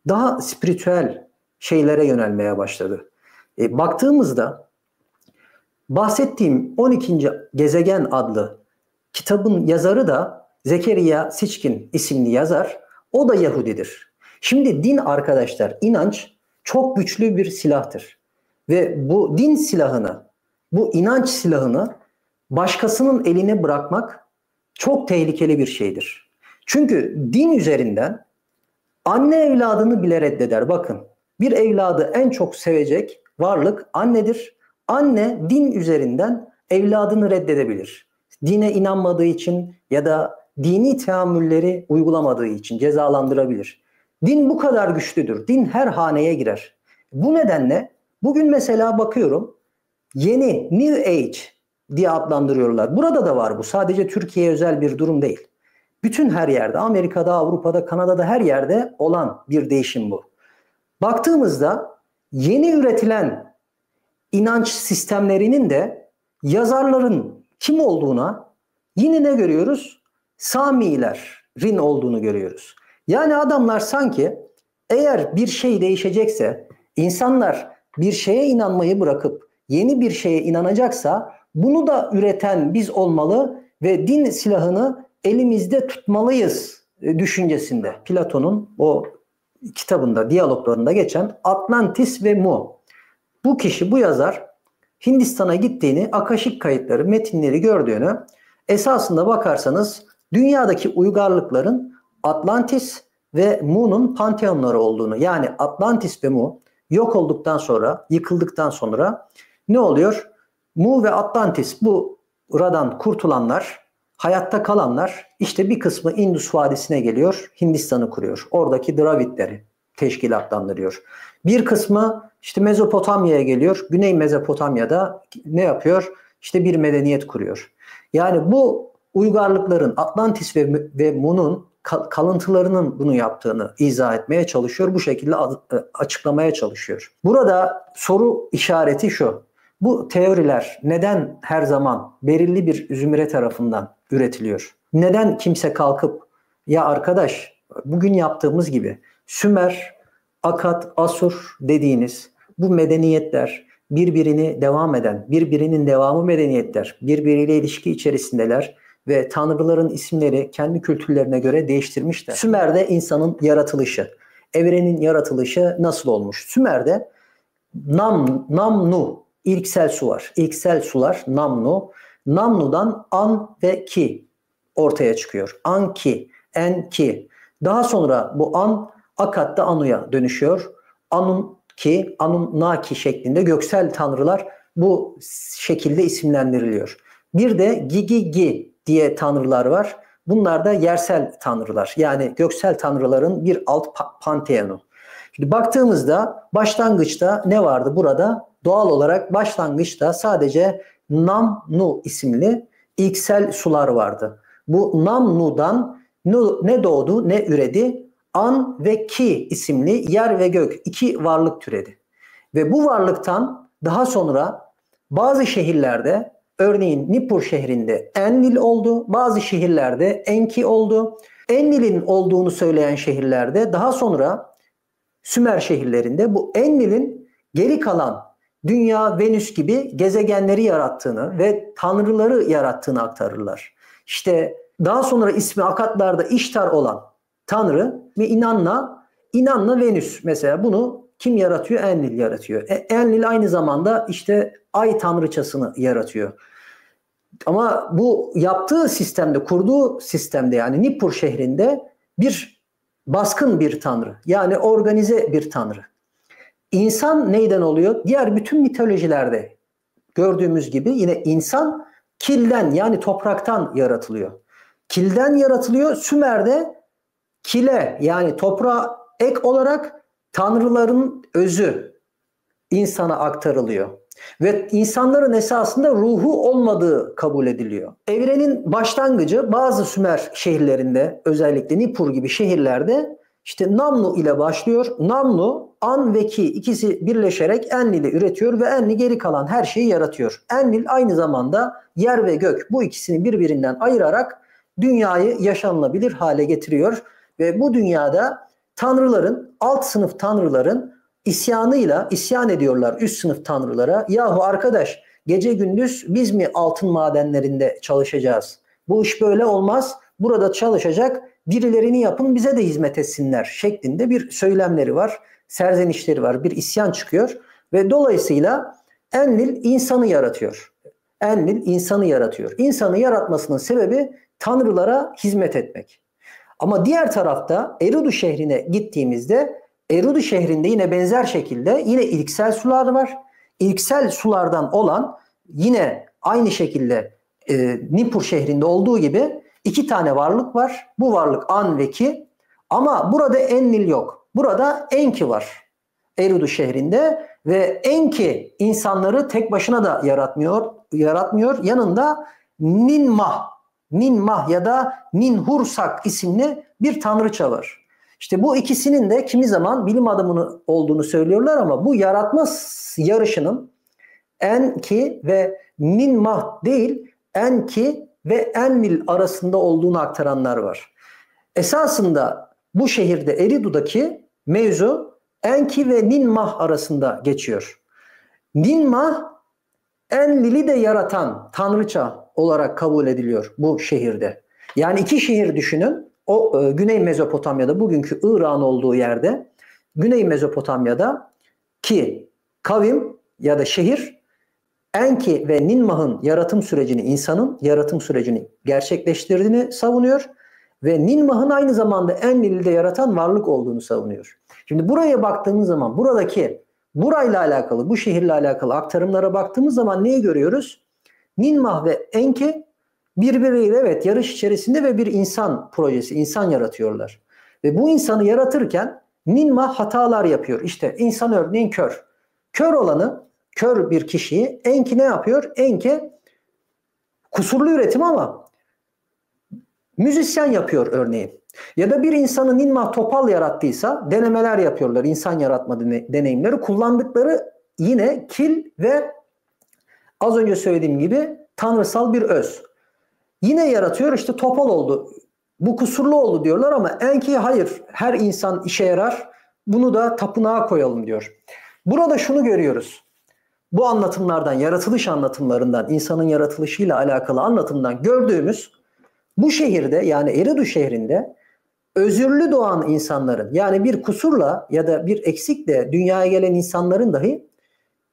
A: daha spiritüel şeylere yönelmeye başladı. Baktığımızda bahsettiğim 12. Gezegen adlı kitabın yazarı da Zekeriya Sitchin isimli yazar. O da Yahudidir. Şimdi din arkadaşlar, inanç çok güçlü bir silahtır. Ve bu din silahını, bu inanç silahını başkasının eline bırakmak çok tehlikeli bir şeydir. Çünkü din üzerinden anne evladını bile reddeder. Bakın, bir evladı en çok sevecek varlık annedir. Anne din üzerinden evladını reddedebilir. Dine inanmadığı için ya da dini teamülleri uygulamadığı için cezalandırabilir. Din bu kadar güçlüdür. Din her haneye girer. Bu nedenle bugün mesela bakıyorum, yeni New Age diye adlandırıyorlar. Burada da var bu. Sadece Türkiye'ye özel bir durum değil. Bütün her yerde, Amerika'da, Avrupa'da, Kanada'da her yerde olan bir değişim bu. Baktığımızda yeni üretilen inanç sistemlerinin de yazarların kim olduğuna yine ne görüyoruz? Samilerin olduğunu görüyoruz. Yani adamlar sanki eğer bir şey değişecekse, insanlar bir şeye inanmayı bırakıp yeni bir şeye inanacaksa bunu da üreten biz olmalı ve din silahını elimizde tutmalıyız düşüncesinde. Platon'un o kitabında, diyaloglarında geçen Atlantis ve Mu. Bu kişi, bu yazar Hindistan'a gittiğini, akaşik kayıtları, metinleri gördüğünü, esasında bakarsanız dünyadaki uygarlıkların Atlantis ve Mu'nun panteonları olduğunu, yani Atlantis ve Mu yok olduktan sonra, yıkıldıktan sonra ne oluyor? Mu ve Atlantis, bu buradan kurtulanlar, hayatta kalanlar, işte bir kısmı Indus Vadisi'ne geliyor, Hindistan'ı kuruyor. Oradaki Dravidleri teşkilatlandırıyor. Bir kısmı işte Mezopotamya'ya geliyor. Güney Mezopotamya'da ne yapıyor? İşte bir medeniyet kuruyor. Yani bu uygarlıkların Atlantis ve Mu'nun kalıntılarının bunu yaptığını izah etmeye çalışıyor. Bu şekilde açıklamaya çalışıyor. Burada soru işareti şu: bu teoriler neden her zaman belirli bir zümre tarafından üretiliyor? Neden kimse kalkıp ya arkadaş bugün yaptığımız gibi Sümer, Akat, Asur dediğiniz bu medeniyetler birbirini devam eden, birbirinin devamı medeniyetler, birbiriyle ilişki içerisindeler ve tanrıların isimleri kendi kültürlerine göre değiştirmişler. Sümer'de insanın yaratılışı, evrenin yaratılışı nasıl olmuş? Sümer'de Namnu, ilksel su var. İlksel sular Namnu. Namnu'dan An ve Ki ortaya çıkıyor. An Ki, En Ki. Daha sonra bu An Akat'ta Anu'ya dönüşüyor. Anun Ki, Anun Naki şeklinde göksel tanrılar bu şekilde isimlendiriliyor. Bir de Gigi diye tanrılar var. Bunlar da yersel tanrılar. Yani göksel tanrıların bir alt panteonu. Şimdi baktığımızda başlangıçta ne vardı burada? Doğal olarak başlangıçta sadece Namnu isimli ilksel sular vardı. Bu Namnu'dan ne doğdu ne üredi? An ve Ki isimli yer ve gök iki varlık türedi. Ve bu varlıktan daha sonra bazı şehirlerde, örneğin Nippur şehrinde Enlil oldu, bazı şehirlerde Enki oldu. Enlil'in olduğunu söyleyen şehirlerde daha sonra Sümer şehirlerinde bu Enlil'in geri kalan Dünya, Venüs gibi gezegenleri yarattığını ve tanrıları yarattığını aktarırlar. İşte daha sonra ismi Akatlarda İştar olan tanrı ve İnanna Venüs mesela bunu kim yaratıyor? Enlil yaratıyor. Enlil aynı zamanda işte ay tanrıçasını yaratıyor. Ama bu yaptığı sistemde, kurduğu sistemde yani Nippur şehrinde bir baskın bir tanrı. Yani organize bir tanrı. İnsan neyden oluyor? Diğer bütün mitolojilerde gördüğümüz gibi yine insan kilden yani topraktan yaratılıyor. Kilden yaratılıyor. Sümer'de kile yani toprağa ek olarak tanrıların özü insana aktarılıyor. Ve insanların esasında ruhu olmadığı kabul ediliyor. Evrenin başlangıcı bazı Sümer şehirlerinde özellikle Nippur gibi şehirlerde işte Namnu ile başlıyor. Namnu, An ve Ki ikisi birleşerek Enlil'i üretiyor ve Enlil geri kalan her şeyi yaratıyor. Enlil aynı zamanda yer ve gök bu ikisini birbirinden ayırarak dünyayı yaşanılabilir hale getiriyor. Ve bu dünyada tanrıların, alt sınıf tanrıların isyanıyla isyan ediyorlar üst sınıf tanrılara. Yahu arkadaş gece gündüz biz mi altın madenlerinde çalışacağız? Bu iş böyle olmaz. Burada çalışacak birilerini yapın bize de hizmet etsinler şeklinde bir söylemleri var. Serzenişleri var. Bir isyan çıkıyor. Ve dolayısıyla Enlil insanı yaratıyor. Enlil insanı yaratıyor. İnsanı yaratmasının sebebi tanrılara hizmet etmek. Ama diğer tarafta Eridu şehrine gittiğimizde Eridu şehrinde yine benzer şekilde yine ilksel sular var. İlksel sulardan olan yine aynı şekilde Nippur şehrinde olduğu gibi iki tane varlık var. Bu varlık An ve Ki. Ama burada Enlil yok. Burada Enki var. Eridu şehrinde ve Enki insanları tek başına da yaratmıyor. Yanında Ninmah ya da Ninhursak isimli bir tanrıça var. İşte bu ikisinin de kimi zaman bilim adamı olduğunu söylüyorlar ama bu yaratma yarışının Enki ve Ninmah değil Enki ve Enlil arasında olduğunu aktaranlar var. Esasında bu şehirde Eridu'daki mevzu Enki ve Ninmah arasında geçiyor. Ninmah Enlil'i de yaratan tanrıça olarak kabul ediliyor bu şehirde. Yani iki şehir düşünün. O Güney Mezopotamya'da bugünkü İrak'ın olduğu yerde Güney Mezopotamya'da ki kavim ya da şehir Enki ve Ninmah'ın yaratım sürecini insanın yaratım sürecini gerçekleştirdiğini savunuyor ve Ninmah'ın aynı zamanda Enlil'i de yaratan varlık olduğunu savunuyor. Şimdi buraya baktığımız zaman burayla alakalı bu şehirle alakalı aktarımlara baktığımız zaman neyi görüyoruz? Ninmah ve Enki birbiriyle evet yarış içerisinde ve bir insan projesi, insan yaratıyorlar. Ve bu insanı yaratırken Ninmah hatalar yapıyor. İşte insan örneğin kör. Kör bir kişiyi Enki ne yapıyor? Enki kusurlu üretim ama müzisyen yapıyor örneğin. Ya da bir insanı Ninmah topal yarattıysa denemeler yapıyorlar. İnsan yaratma deneyimleri. Kullandıkları yine kil ve az önce söylediğim gibi tanrısal bir öz. Yine yaratıyor işte topal oldu. Bu kusurlu oldu diyorlar ama Enki hayır, her insan işe yarar, bunu da tapınağa koyalım diyor. Burada şunu görüyoruz. Bu anlatımlardan, yaratılış anlatımlarından, insanın yaratılışıyla alakalı anlatımdan gördüğümüz bu şehirde, yani Eridu şehrinde özürlü doğan insanların, yani bir kusurla ya da bir eksikle dünyaya gelen insanların dahi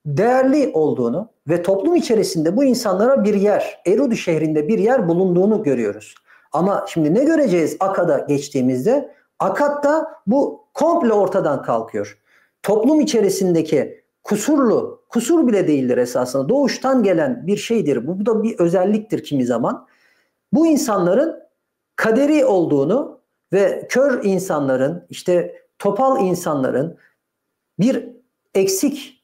A: değerli olduğunu ve toplum içerisinde bu insanlara bir yer, Eridu şehrinde bir yer bulunduğunu görüyoruz. Ama şimdi ne göreceğiz Akkad'a geçtiğimizde? Akkad'da bu komple ortadan kalkıyor. Toplum içerisindeki kusur bile değildir esasında. Doğuştan gelen bir şeydir. Bu da bir özelliktir kimi zaman. Bu insanların kaderi olduğunu ve kör insanların, işte topal insanların bir eksik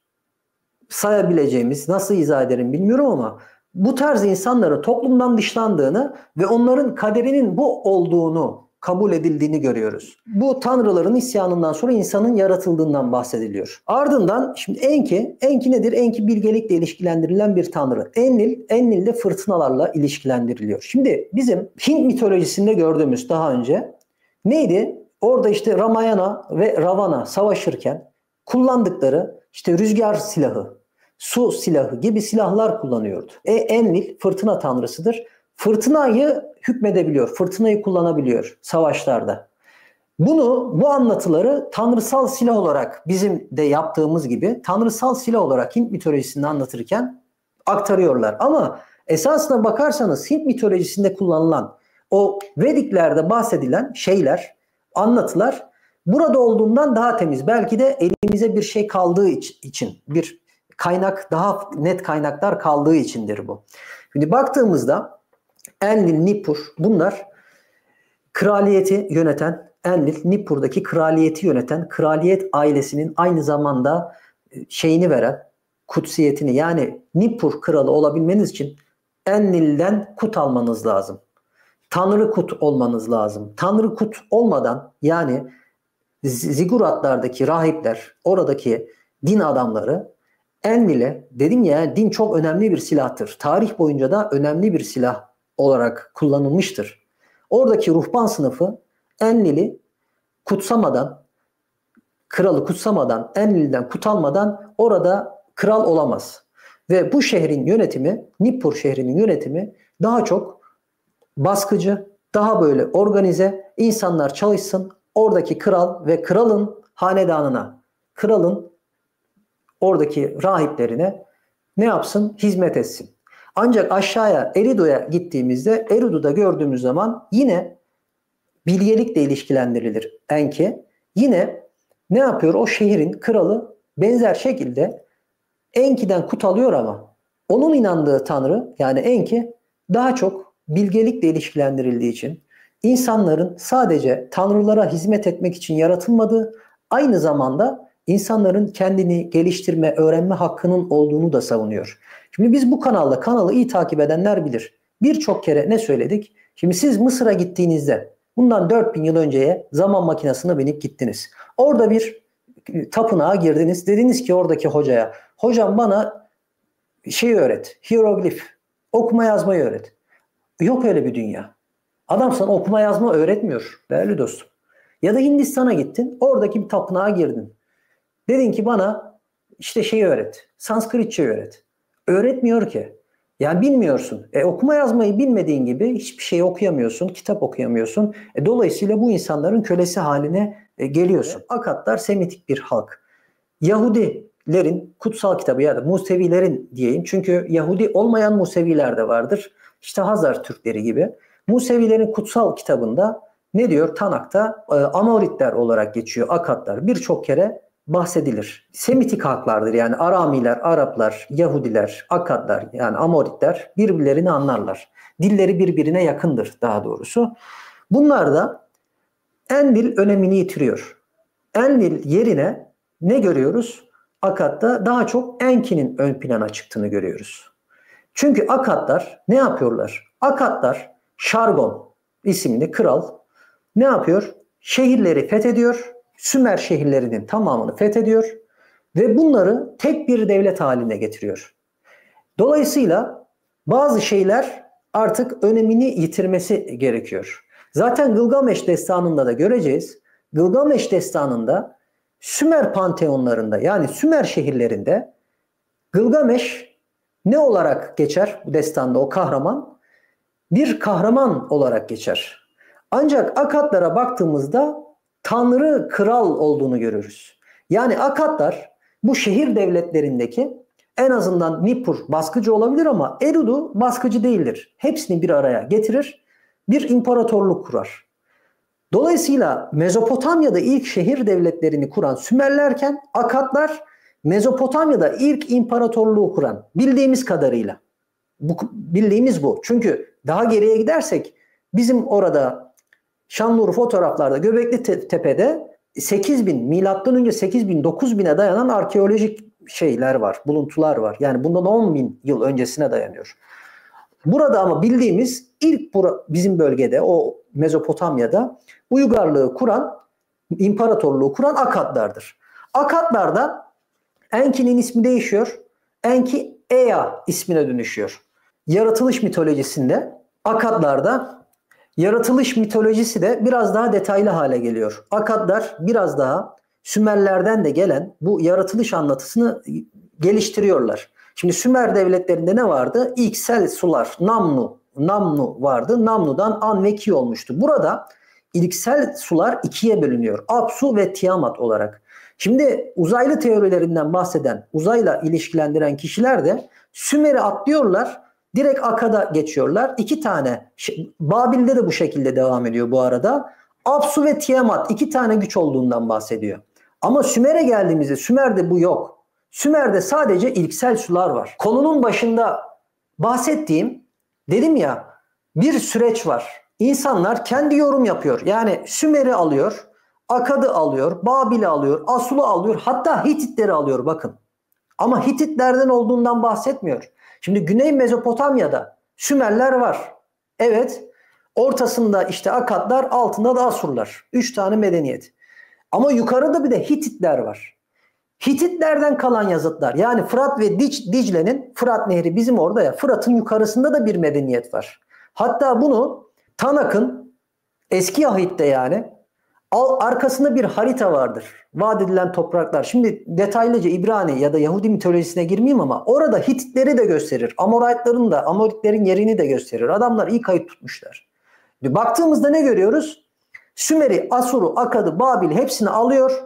A: sayabileceğimiz, nasıl izah ederim bilmiyorum ama bu tarz insanların toplumdan dışlandığını ve onların kaderinin bu olduğunu kabul edildiğini görüyoruz. Bu tanrıların isyanından sonra insanın yaratıldığından bahsediliyor. Ardından şimdi Enki nedir? Enki bilgelikle ilişkilendirilen bir tanrı. Enlil de fırtınalarla ilişkilendiriliyor. Şimdi bizim Hint mitolojisinde gördüğümüz daha önce neydi? Orada işte Ramayana ve Ravana savaşırken kullandıkları işte rüzgar silahı, su silahı gibi silahlar kullanıyordu. Enlil fırtına tanrısıdır. Fırtınayı hükmedebiliyor, fırtınayı kullanabiliyor savaşlarda. Bu anlatıları tanrısal silah olarak bizim de yaptığımız gibi tanrısal silah olarak Hint mitolojisinde anlatırken aktarıyorlar. Ama esasına bakarsanız Hint mitolojisinde kullanılan o Vediklerde bahsedilen şeyler, anlatılar burada olduğundan daha temiz. Belki de elimize bir şey kaldığı için, bir kaynak, daha net kaynaklar kaldığı içindir bu. Şimdi baktığımızda Enlil, Nippur, bunlar kraliyeti yöneten, Enlil, Nippur'daki kraliyeti yöneten, kraliyet ailesinin aynı zamanda şeyini veren, kutsiyetini, yani Nippur kralı olabilmeniz için Enlil'den kut almanız lazım. Tanrı kut olmanız lazım. Tanrı kut olmadan, yani ziguratlardaki rahipler, oradaki din adamları Enlil'e, dedim ya, din çok önemli bir silahtır. Tarih boyunca da önemli bir silah olarak kullanılmıştır. Oradaki ruhban sınıfı Enlil'i kutsamadan, kralı kutsamadan, Enlil'den kut almadan orada kral olamaz. Ve bu şehrin yönetimi, Nippur şehrinin yönetimi daha çok baskıcı, daha böyle organize, insanlar çalışsın, oradaki kral ve kralın hanedanına, kralın oradaki rahiplerine ne yapsın? Hizmet etsin. Ancak aşağıya Eridu'ya gittiğimizde Eridu'da gördüğümüz zaman yine bilgelikle ilişkilendirilir Enki. Yine ne yapıyor? O şehrin kralı benzer şekilde Enki'den kut alıyor ama onun inandığı tanrı, yani Enki, daha çok bilgelikle ilişkilendirildiği için insanların sadece tanrılara hizmet etmek için yaratılmadığı, aynı zamanda insanların kendini geliştirme, öğrenme hakkının olduğunu da savunuyor. Şimdi biz bu kanalı iyi takip edenler bilir. Birçok kere ne söyledik? Şimdi siz Mısır'a gittiğinizde, bundan 4000 yıl önceye zaman makinesine binip gittiniz. Orada bir tapınağa girdiniz. Dediniz ki oradaki hocaya, hocam bana şey öğret, hieroglif, okuma yazmayı öğret. Yok öyle bir dünya. Adam sana okuma yazma öğretmiyor değerli dostum. Ya da Hindistan'a gittin, oradaki bir tapınağa girdin. Dedin ki bana işte şeyi öğret, Sanskritçe öğret. Öğretmiyor ki. Yani bilmiyorsun. Okuma yazmayı bilmediğin gibi hiçbir şey okuyamıyorsun, kitap okuyamıyorsun. Dolayısıyla bu insanların kölesi haline geliyorsun. Akkadlar Semitik bir halk. Yahudilerin kutsal kitabı, ya da Musevilerin diyeyim. Çünkü Yahudi olmayan Museviler de vardır. İşte Hazar Türkleri gibi. Musevilerin kutsal kitabında ne diyor? Tanak'ta Amoritler olarak geçiyor. Akkadlar birçok kere bahsedilir. Semitik halklardır, yani Aramiler, Araplar, Yahudiler, Akkadlar, yani Amoritler birbirlerini anlarlar. Dilleri birbirine yakındır daha doğrusu. Bunlar da Enlil önemini yitiriyor. Enlil yerine ne görüyoruz? Akkad'da daha çok Enki'nin ön plana çıktığını görüyoruz. Çünkü Akkadlar ne yapıyorlar? Akkadlar, Şargon isimli kral ne yapıyor? Şehirleri fethediyor. Sümer şehirlerinin tamamını fethediyor ve bunları tek bir devlet haline getiriyor. Dolayısıyla bazı şeyler artık önemini yitirmesi gerekiyor. Zaten Gılgameş destanında da göreceğiz. Gılgameş destanında Sümer panteonlarında yani Sümer şehirlerinde Gılgameş ne olarak geçer bu destanda o kahraman? Bir kahraman olarak geçer. Ancak Akatlara baktığımızda tanrı kral olduğunu görürüz. Yani Akatlar bu şehir devletlerindeki en azından Nippur baskıcı olabilir ama Eridu baskıcı değildir. Hepsini bir araya getirir, bir imparatorluk kurar. Dolayısıyla Mezopotamya'da ilk şehir devletlerini kuran Sümerlerken Akatlar Mezopotamya'da ilk imparatorluğu kuran bildiğimiz kadarıyla. Bildiğimiz bu. Çünkü daha geriye gidersek bizim orada Şanlıurfa fotoğraflarda Göbekli Tepe'de 8000 milattan önce 8000 9000'e dayanan arkeolojik şeyler var, buluntular var. Yani bundan 10.000 yıl öncesine dayanıyor. Burada ama bildiğimiz ilk bizim bölgede o Mezopotamya'da uygarlığı kuran, imparatorluğu kuran Akatlardır. Akatlarda Enki'nin ismi değişiyor. Enki Ea ismine dönüşüyor. Yaratılış mitolojisinde Akatlarda yaratılış mitolojisi de biraz daha detaylı hale geliyor. Akatlar biraz daha Sümerlerden de gelen bu yaratılış anlatısını geliştiriyorlar. Şimdi Sümer devletlerinde ne vardı? İlksel sular, Namnu vardı. Namnu'dan An ve Ki olmuştu. Burada ilksel sular ikiye bölünüyor. Apsu ve Tiamat olarak. Şimdi uzaylı teorilerinden bahseden, uzayla ilişkilendiren kişiler de Sümer'i atlıyorlar. Direkt Akkad'a geçiyorlar. İki tane. Babil'de de bu şekilde devam ediyor bu arada. Apsu ve Tiamat iki tane güç olduğundan bahsediyor. Ama Sümer'e geldiğimizde Sümer'de bu yok. Sümer'de sadece ilksel sular var. Konunun başında bahsettiğim, dedim ya, bir süreç var. İnsanlar kendi yorum yapıyor. Yani Sümer'i alıyor, Akkad'ı alıyor, Babil'i alıyor, Asur'u alıyor, hatta Hititleri alıyor bakın. Ama Hititlerden olduğundan bahsetmiyor. Şimdi Güney Mezopotamya'da Sümerler var. Evet. Ortasında işte Akatlar, altında da Asurlar. 3 tane medeniyet. Ama yukarıda bir de Hititler var. Hititlerden kalan yazıtlar. Yani Fırat ve Dicle'nin, Fırat Nehri bizim orada ya, Fırat'ın yukarısında da bir medeniyet var. Hatta bunu Tanak'ın eski Ahit'te yani arkasında bir harita vardır. Vaat edilen topraklar. Şimdi detaylıca İbrani ya da Yahudi mitolojisine girmeyeyim ama orada Hititleri de gösterir. Amoritlerin yerini de gösterir. Adamlar iyi kayıt tutmuşlar. Baktığımızda ne görüyoruz? Sümer'i, Asur'u, Akkad'ı, Babil hepsini alıyor.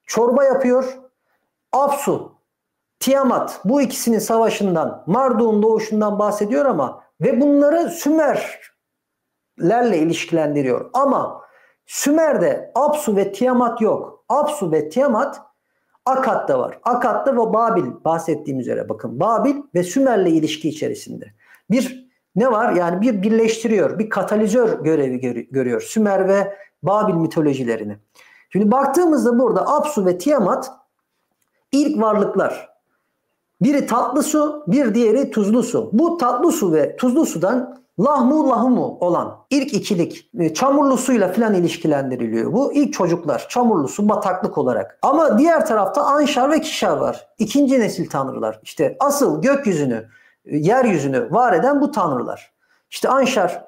A: Çorba yapıyor. Apsu, Tiamat bu ikisinin savaşından, Marduk'un doğuşundan bahsediyor ama ve bunları Sümerlerle ilişkilendiriyor. Ama Sümer'de Apsu ve Tiamat yok. Apsu ve Tiamat Akkad'da var. Akkad'da ve Babil bahsettiğim üzere bakın. Babil ve Sümer'le ilişki içerisinde. Bir ne var? Yani bir birleştiriyor. Bir katalizör görevi görüyor. Sümer ve Babil mitolojilerini. Şimdi baktığımızda burada Apsu ve Tiamat ilk varlıklar. Biri tatlı su, bir diğeri tuzlu su. Bu tatlı su ve tuzlu sudan lahumu olan ilk ikilik çamurlu suyla filan ilişkilendiriliyor. Bu ilk çocuklar çamurlu su, bataklık olarak. Ama diğer tarafta Anşar ve Kişar var. İkinci nesil tanrılar. İşte asıl gökyüzünü, yeryüzünü var eden bu tanrılar. İşte Anşar,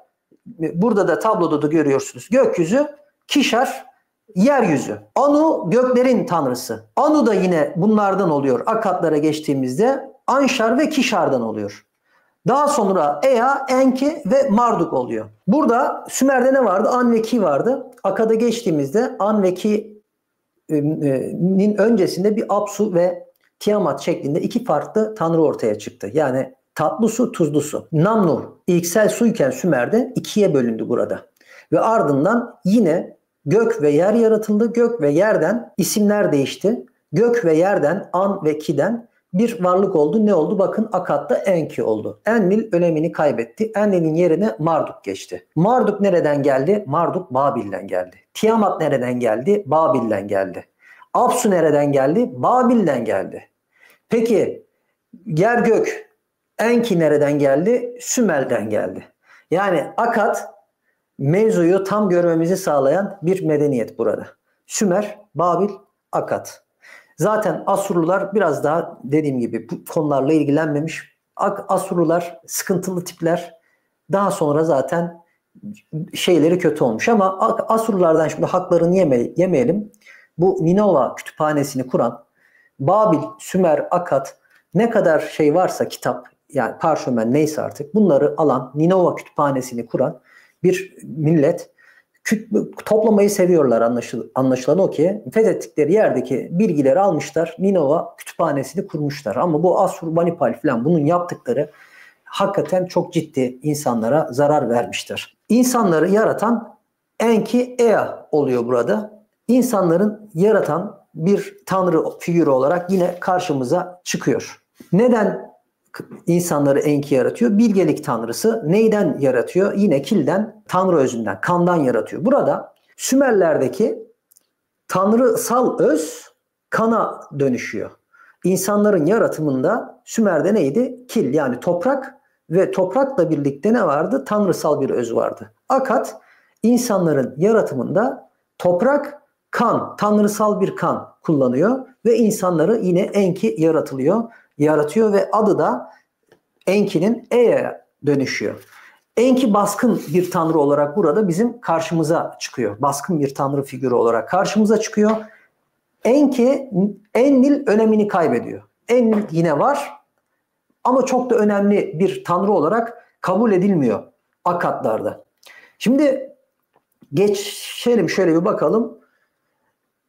A: burada da tabloda da görüyorsunuz. Gökyüzü, Kişar yeryüzü. Anu göklerin tanrısı. Anu da yine bunlardan oluyor. Akatlara geçtiğimizde Anşar ve Kişar'dan oluyor. Daha sonra Ea, Enki ve Marduk oluyor. Burada Sümer'de ne vardı? An ve Ki vardı. Akkad'a geçtiğimizde An ve Ki'nin öncesinde bir Apsu ve Tiamat şeklinde iki farklı tanrı ortaya çıktı. Yani tatlı su, tuzlu su. Namnu ilksel suyken Sümer'de ikiye bölündü burada. Ve ardından yine gök ve yer yaratıldı. Gök ve yerden isimler değişti. Gök ve yerden, An ve Ki'den bir varlık oldu. Ne oldu? Bakın Akkad'da Enki oldu. Enlil önemini kaybetti. Enlil'in yerine Marduk geçti. Marduk nereden geldi? Marduk Babil'den geldi. Tiamat nereden geldi? Babil'den geldi. Apsu nereden geldi? Babil'den geldi. Peki yer gök Enki nereden geldi? Sümer'den geldi. Yani Akkad mevzuyu tam görmemizi sağlayan bir medeniyet burada. Sümer, Babil, Akkad. Zaten Asurlular biraz daha dediğim gibi bu konularla ilgilenmemiş. Asurlular sıkıntılı tipler. Daha sonra zaten şeyleri kötü olmuş ama Asurlardan şimdi haklarını yemeyelim. Bu Ninova kütüphanesini kuran Babil, Sümer, Akkad ne kadar şey varsa kitap yani parşömen neyse artık bunları alan Ninova kütüphanesini kuran bir millet toplamayı seviyorlar anlaşılan o ki fethettikleri yerdeki bilgileri almışlar Ninova kütüphanesini kurmuşlar ama bu Assurbanipal falan bunun yaptıkları hakikaten çok ciddi insanlara zarar vermiştir. İnsanları yaratan Enki Ea oluyor burada. İnsanların yaratan bir tanrı figürü olarak yine karşımıza çıkıyor. Neden insanları Enki yaratıyor? Bilgelik tanrısı. Neyden yaratıyor? Yine kilden, tanrı özünden, kandan yaratıyor. Burada Sümerlerdeki tanrısal öz kana dönüşüyor. İnsanların yaratımında Sümer'de neydi? Kil yani toprak ve toprakla birlikte ne vardı? Tanrısal bir öz vardı. Akkad insanların yaratımında toprak, kan, tanrısal bir kan kullanıyor ve insanları yine Enki yaratıyor ve adı da Enki'nin Ea'ya dönüşüyor. Enki baskın bir tanrı olarak burada bizim karşımıza çıkıyor. Baskın bir tanrı figürü olarak karşımıza çıkıyor. Enki, Enlil önemini kaybediyor. Enlil yine var ama çok da önemli bir tanrı olarak kabul edilmiyor Akkadlarda. Şimdi geçelim şöyle bir bakalım.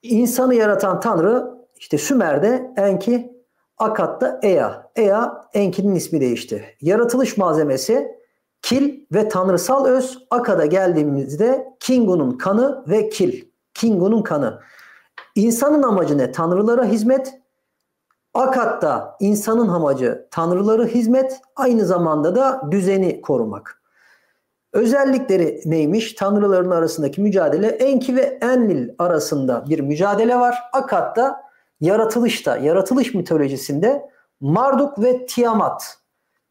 A: İnsanı yaratan tanrı işte Sümer'de Enki, Akkad'da Ea. Ea Enki'nin ismi değişti. Yaratılış malzemesi kil ve tanrısal öz. Akkad'a geldiğimizde Kingu'nun kanı ve kil. Kingu'nun kanı. İnsanın amacı ne? Tanrılara hizmet. Akkad'da insanın amacı tanrılara hizmet. Aynı zamanda da düzeni korumak. Özellikleri neymiş? Tanrıların arasındaki mücadele. Enki ve Enlil arasında bir mücadele var. Akkad'da yaratılış mitolojisinde Marduk ve Tiamat,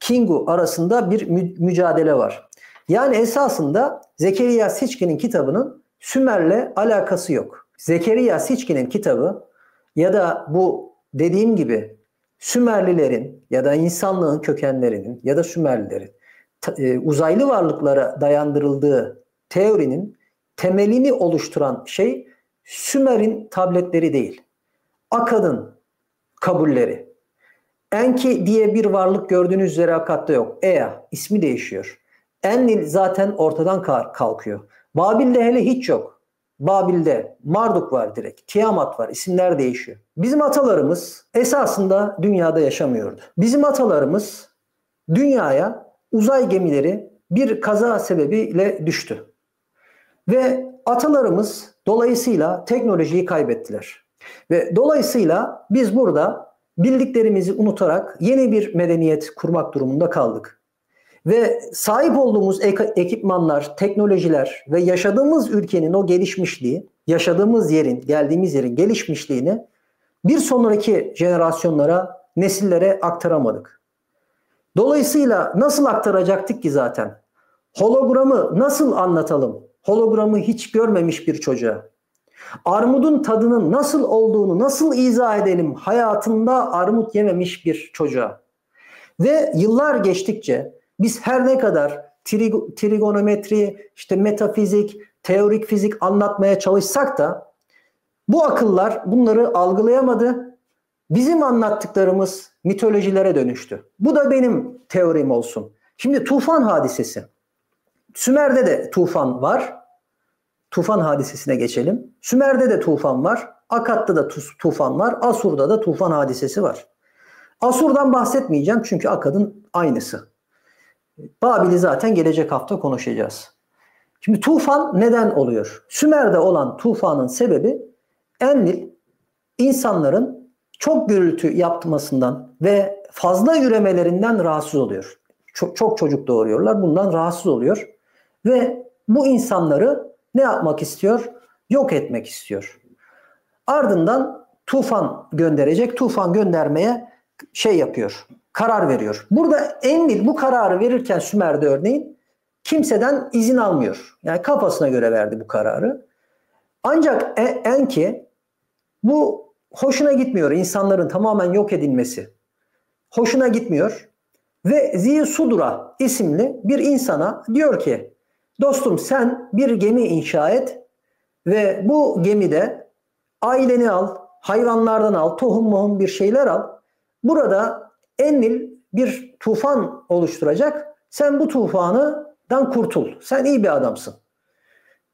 A: Kingu arasında bir mücadele var. Yani esasında Zekeriya Sitchin'in kitabının Sümer'le alakası yok. Zekeriya Sitchin'in kitabı ya da bu dediğim gibi Sümerlilerin ya da insanlığın kökenlerinin ya da Sümerlilerin uzaylı varlıklara dayandırıldığı teorinin temelini oluşturan şey Sümer'in tabletleri değil. Akkad'ın kabulleri. Enki diye bir varlık gördüğünüz üzere Akkad'da yok. Ea ismi değişiyor. Enlil zaten ortadan kalkıyor. Babil'de hele hiç yok. Babil'de Marduk var direkt. Tiamat var. İsimler değişiyor. Bizim atalarımız esasında dünyada yaşamıyordu. Bizim atalarımız dünyaya uzay gemileri bir kaza sebebiyle düştü. Ve atalarımız dolayısıyla teknolojiyi kaybettiler. Ve dolayısıyla biz burada bildiklerimizi unutarak yeni bir medeniyet kurmak durumunda kaldık. Ve sahip olduğumuz ekipmanlar, teknolojiler ve yaşadığımız ülkenin o gelişmişliği, geldiğimiz yerin gelişmişliğini bir sonraki jenerasyonlara, nesillere aktaramadık. Dolayısıyla nasıl aktaracaktık ki zaten? Hologramı nasıl anlatalım? Hologramı hiç görmemiş bir çocuğa. Armudun tadının nasıl olduğunu nasıl izah edelim hayatında armut yememiş bir çocuğa? Ve yıllar geçtikçe biz her ne kadar trigonometri, işte metafizik, teorik fizik anlatmaya çalışsak da bu akıllar bunları algılayamadı. Bizim anlattıklarımız mitolojilere dönüştü. Bu da benim teorim olsun. Şimdi tufan hadisesi. Sümer'de de tufan var. Tufan hadisesine geçelim. Sümer'de de tufan var. Akkad'da da tufan var. Asur'da da tufan hadisesi var. Asur'dan bahsetmeyeceğim çünkü Akkad'ın aynısı. Babil'i zaten gelecek hafta konuşacağız. Şimdi tufan neden oluyor? Sümer'de olan tufanın sebebi Enlil insanların çok gürültü yapmasından ve fazla üremelerinden rahatsız oluyor. Çok çocuk doğuruyorlar. Bundan rahatsız oluyor. Ve bu insanları ne yapmak istiyor? Yok etmek istiyor. Ardından tufan gönderecek. Tufan göndermeye yapıyor. Karar veriyor. Burada Enlil bu kararı verirken Sümer'de örneğin kimseden izin almıyor. Yani kafasına göre verdi bu kararı. Ancak Enki bu hoşuna gitmiyor. İnsanların tamamen yok edilmesi. Hoşuna gitmiyor. Ve Ziyusudra isimli bir insana diyor ki Dostum sen bir gemi inşa et ve bu gemide aileni al, hayvanlardan al, tohum mohum bir şeyler al. Burada Enlil bir tufan oluşturacak. Sen bu tufandan kurtul. Sen iyi bir adamsın.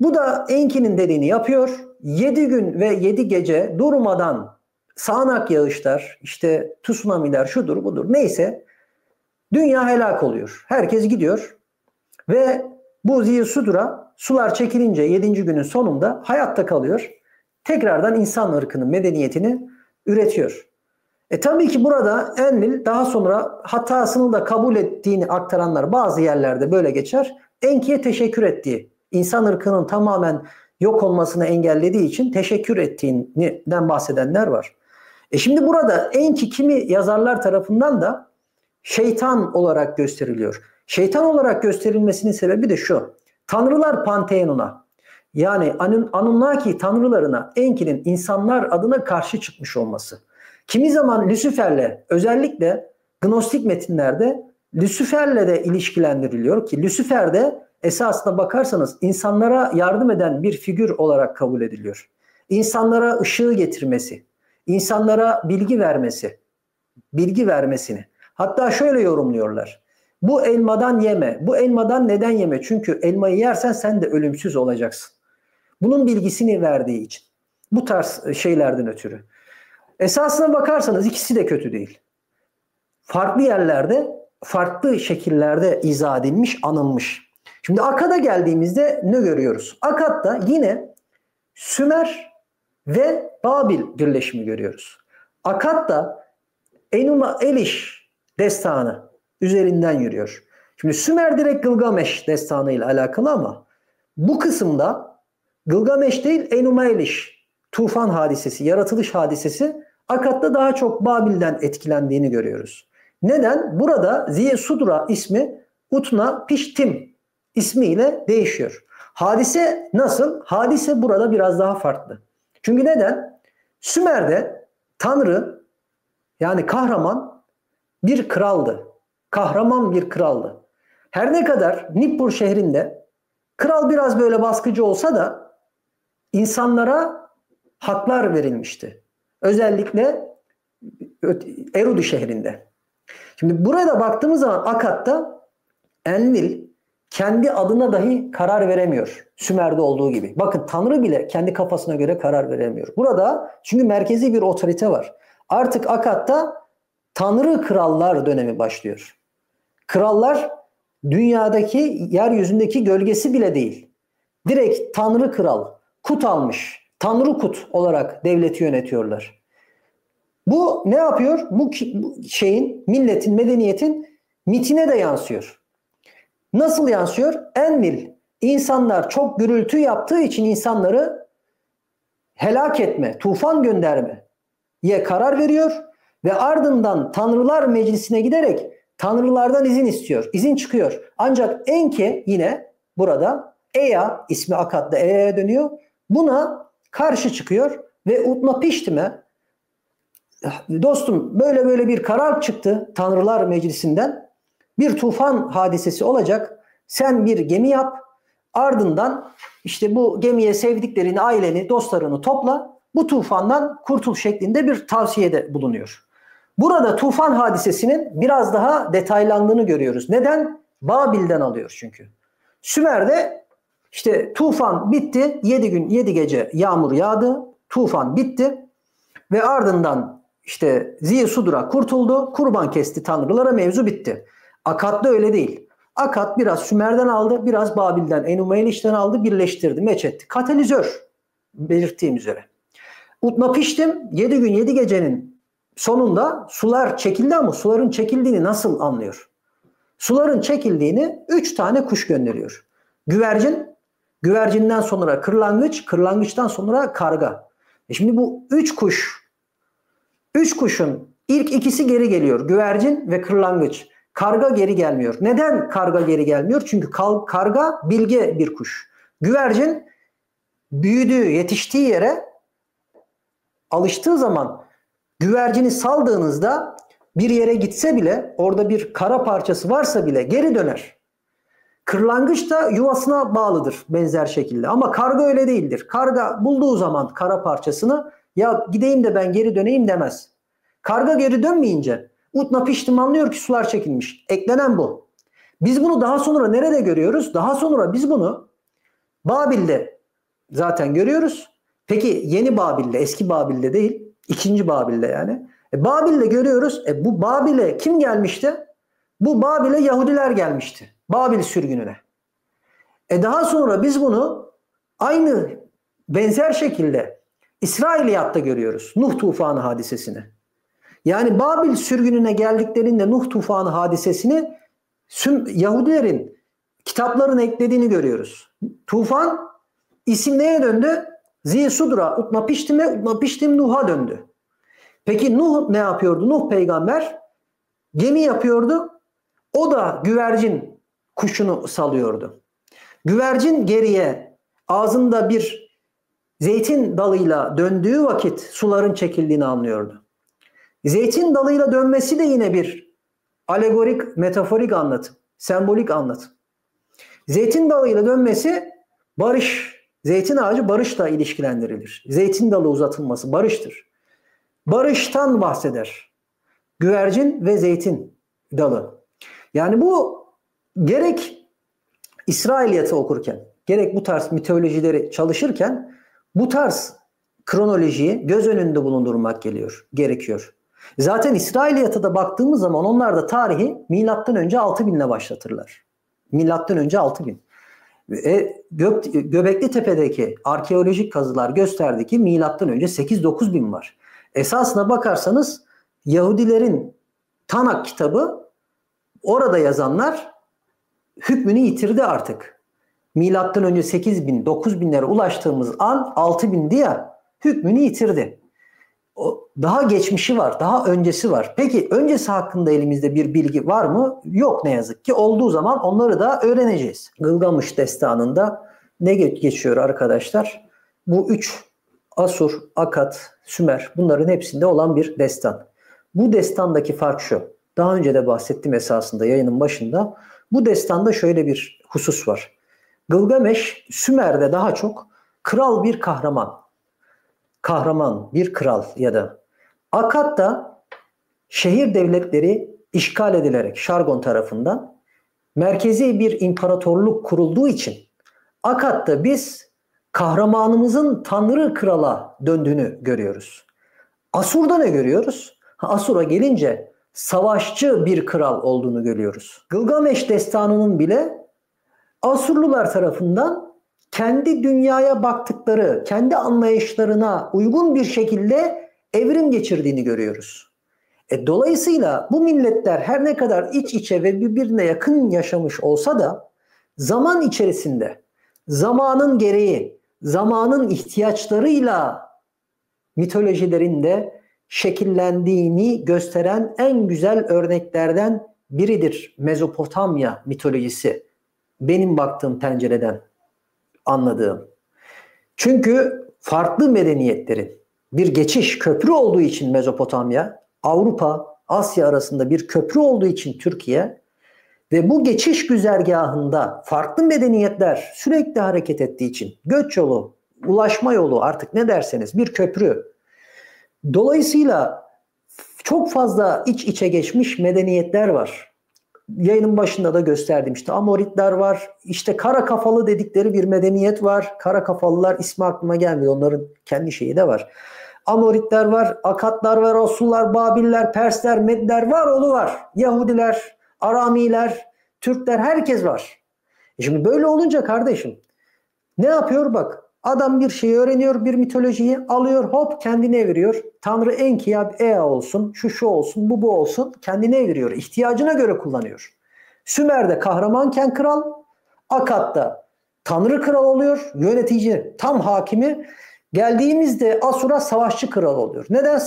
A: Bu da Enki'nin dediğini yapıyor. 7 gün ve 7 gece durmadan sağanak yağışlar, işte tsunamiler, şudur budur neyse dünya helak oluyor. Herkes gidiyor ve bu Ziusudra sular çekilince 7. günün sonunda hayatta kalıyor. Tekrardan insan ırkının medeniyetini üretiyor. Tabii ki burada Enlil daha sonra hatasını da kabul ettiğini aktaranlar bazı yerlerde böyle geçer. Enki'ye teşekkür ettiği, insan ırkının tamamen yok olmasını engellediği için teşekkür ettiğinden bahsedenler var. Şimdi burada Enki kimi yazarlar tarafından da şeytan olarak gösteriliyor. Şeytan olarak gösterilmesinin sebebi de şu. Tanrılar panteonuna yani Anunnaki tanrılarına Enki'nin insanlar adına karşı çıkmış olması. Kimi zaman Lucifer'le özellikle Gnostik metinlerde Lucifer'le de ilişkilendiriliyor ki Lucifer de esasına bakarsanız insanlara yardım eden bir figür olarak kabul ediliyor. İnsanlara ışığı getirmesi, insanlara bilgi vermesini. Hatta şöyle yorumluyorlar. Bu elmadan yeme. Bu elmadan neden yeme? Çünkü elmayı yersen sen de ölümsüz olacaksın. Bunun bilgisini verdiği için. Bu tarz şeylerden ötürü. Esasına bakarsanız ikisi de kötü değil. Farklı yerlerde, farklı şekillerde izah edilmiş, anılmış. Şimdi Akkad'a geldiğimizde ne görüyoruz? Akkad'da yine Sümer ve Babil birleşimi görüyoruz. Akkad'da Enuma Eliş destanı üzerinden yürüyor. Şimdi Sümer direkt Gılgameş destanı ile alakalı ama bu kısımda Gılgameş değil Enuma Eliş tufan hadisesi, yaratılış hadisesi Akkad'da daha çok Babil'den etkilendiğini görüyoruz. Neden? Burada Ziusudra ismi Utna Piştim ismiyle değişiyor. Hadise nasıl? Hadise burada biraz daha farklı. Çünkü neden? Sümer'de Tanrı yani kahraman bir kraldı. Kahraman bir kraldı. Her ne kadar Nippur şehrinde kral biraz böyle baskıcı olsa da insanlara haklar verilmişti. Özellikle Eridu şehrinde. Şimdi burada baktığımız zaman Akkad'da Enlil kendi adına dahi karar veremiyor. Sümer'de olduğu gibi. Bakın Tanrı bile kendi kafasına göre karar veremiyor. Burada çünkü merkezi bir otorite var. Artık Akkad'da Tanrı krallar dönemi başlıyor. Krallar dünyadaki, yeryüzündeki gölgesi bile değil. Direkt Tanrı kral, Kut almış. Tanrı Kut olarak devleti yönetiyorlar. Bu ne yapıyor? Bu şeyin, milletin, medeniyetin mitine de yansıyor. Nasıl yansıyor? Enlil, insanlar çok gürültü yaptığı için insanları helak etme, tufan göndermeye karar veriyor ve ardından Tanrılar Meclisi'ne giderek Tanrılardan izin istiyor. İzin çıkıyor. Ancak Enki yine burada Ea ismi Akkad'da Ea'ya dönüyor. Buna karşı çıkıyor ve Utnapiştim'e dostum böyle böyle bir karar çıktı Tanrılar Meclisi'nden. Bir tufan hadisesi olacak. Sen bir gemi yap. Ardından işte bu gemiye sevdiklerini, aileni, dostlarını topla. Bu tufandan kurtul şeklinde bir tavsiyede bulunuyor. Burada tufan hadisesinin biraz daha detaylandığını görüyoruz. Neden? Babil'den alıyor çünkü. Sümer'de işte tufan bitti. 7 gün 7 gece yağmur yağdı. Tufan bitti. Ve ardından işte Ziusudra kurtuldu. Kurban kesti tanrılara, mevzu bitti. Akkad'da öyle değil. Akkad biraz Sümer'den aldı. Biraz Babil'den, Enuma Eliş'ten aldı. Birleştirdi, meç etti. Katalizör belirttiğim üzere. Utnapiştim 7 gün 7 gecenin sonunda sular çekildi ama suların çekildiğini nasıl anlıyor? Suların çekildiğini 3 tane kuş gönderiyor. Güvercin, güvercinden sonra kırlangıç, kırlangıçtan sonra karga. Şimdi bu 3 kuşun ilk ikisi geri geliyor. Güvercin ve kırlangıç. Karga geri gelmiyor. Neden karga geri gelmiyor? Çünkü karga bilge bir kuş. Güvercin büyüdüğü, yetiştiği yere alıştığı zaman güvercini saldığınızda bir yere gitse bile orada bir kara parçası varsa bile geri döner. Kırlangıç da yuvasına bağlıdır benzer şekilde. Ama karga öyle değildir. Karga bulduğu zaman kara parçasını ya gideyim de ben geri döneyim demez. Karga geri dönmeyince Utna Piştim anlıyor ki sular çekilmiş. Eklenen bu. Biz bunu daha sonra nerede görüyoruz? Daha sonra biz bunu Babil'de zaten görüyoruz. Peki yeni Babil'de, eski Babil'de değil, ikinci Babil'de yani. Babil'de görüyoruz. Bu Babil'e kim gelmişti? Bu Babil'e Yahudiler gelmişti. Babil sürgününe. Daha sonra biz bunu aynı benzer şekilde İsrailiyat'ta görüyoruz. Nuh tufanı hadisesini. Yani Babil sürgününe geldiklerinde Nuh tufanı hadisesini Yahudilerin kitaplarına eklediğini görüyoruz. Tufan isim neye döndü? Zî-Sudra, Utnapiştim'e, Utnapiştim Nuh'a döndü. Peki Nuh ne yapıyordu? Nuh peygamber gemi yapıyordu. O da güvercin kuşunu salıyordu. Güvercin geriye ağzında bir zeytin dalıyla döndüğü vakit suların çekildiğini anlıyordu. Zeytin dalıyla dönmesi de yine bir alegorik, metaforik anlatım, sembolik anlatım. Zeytin dalıyla dönmesi barış, zeytin ağacı barışla ilişkilendirilir. Zeytin dalı uzatılması barıştır. Barıştan bahseder. Güvercin ve zeytin dalı. Yani bu gerek İsrailiyatı okurken, gerek bu tarz mitolojileri çalışırken bu tarz kronolojiyi göz önünde bulundurmak gerekiyor. Zaten İsrailiyata da baktığımız zaman onlar da tarihi milattan önce 6000 ile başlatırlar. Milattan önce 6000. Göbekli Tepe'deki arkeolojik kazılar gösterdi ki milattan önce 8-9 bin var. Esasına bakarsanız Yahudilerin Tanak kitabı orada yazanlar hükmünü yitirdi artık. Milattan önce 8.000, 9.000'lere ulaştığımız an 6.000'di ya, hükmünü yitirdi. Daha geçmişi var, daha öncesi var. Peki öncesi hakkında elimizde bir bilgi var mı? Yok ne yazık ki. Olduğu zaman onları da öğreneceğiz. Gılgamış destanında ne geçiyor arkadaşlar? Bu 3 Asur, Akkad, Sümer bunların hepsinde olan bir destan. Bu destandaki fark şu. Daha önce de bahsettim esasında yayının başında. Bu destanda şöyle bir husus var. Gılgameş Sümer'de daha çok kral bir kahraman. Kahraman bir kral ya da Akkad'da şehir devletleri işgal edilerek Şargon tarafından merkezi bir imparatorluk kurulduğu için Akkad'da biz kahramanımızın tanrı krala döndüğünü görüyoruz. Asur'da ne görüyoruz? Asur'a gelince savaşçı bir kral olduğunu görüyoruz. Gılgameş destanının bile Asurlular tarafından kendi dünyaya baktıkları, kendi anlayışlarına uygun bir şekilde evrim geçirdiğini görüyoruz. Dolayısıyla bu milletler her ne kadar iç içe ve birbirine yakın yaşamış olsa da zaman içerisinde, zamanın gereği, zamanın ihtiyaçlarıyla mitolojilerinde şekillendiğini gösteren en güzel örneklerden biridir Mezopotamya mitolojisi. Benim baktığım pencereden anladığım. Çünkü farklı medeniyetlerin bir geçiş köprü olduğu için Mezopotamya, Avrupa, Asya arasında bir köprü olduğu için Türkiye ve bu geçiş güzergahında farklı medeniyetler sürekli hareket ettiği için göç yolu, ulaşma yolu artık ne derseniz bir köprü. Dolayısıyla çok fazla iç içe geçmiş medeniyetler var. Yayının başında da gösterdim işte Amoritler var. İşte kara kafalı dedikleri bir medeniyet var. Kara kafalılar ismi aklıma gelmiyor. Onların kendi şeyi de var. Amoritler var, Akatlar var, Asurlar, Babiller, Persler, Medler var, oğlu var. Yahudiler, Aramiler, Türkler herkes var. Şimdi böyle olunca kardeşim ne yapıyor bak. Adam bir şeyi öğreniyor, bir mitolojiyi alıyor, hop kendine eviriyor. Tanrı Enkiya, Ea olsun, şu olsun, bu olsun kendine eviriyor. İhtiyacına göre kullanıyor. Sümer'de kahramanken kral, Akkad'da tanrı kral oluyor, yönetici, tam hakimi. Geldiğimizde Asur'a savaşçı kral oluyor. Neden?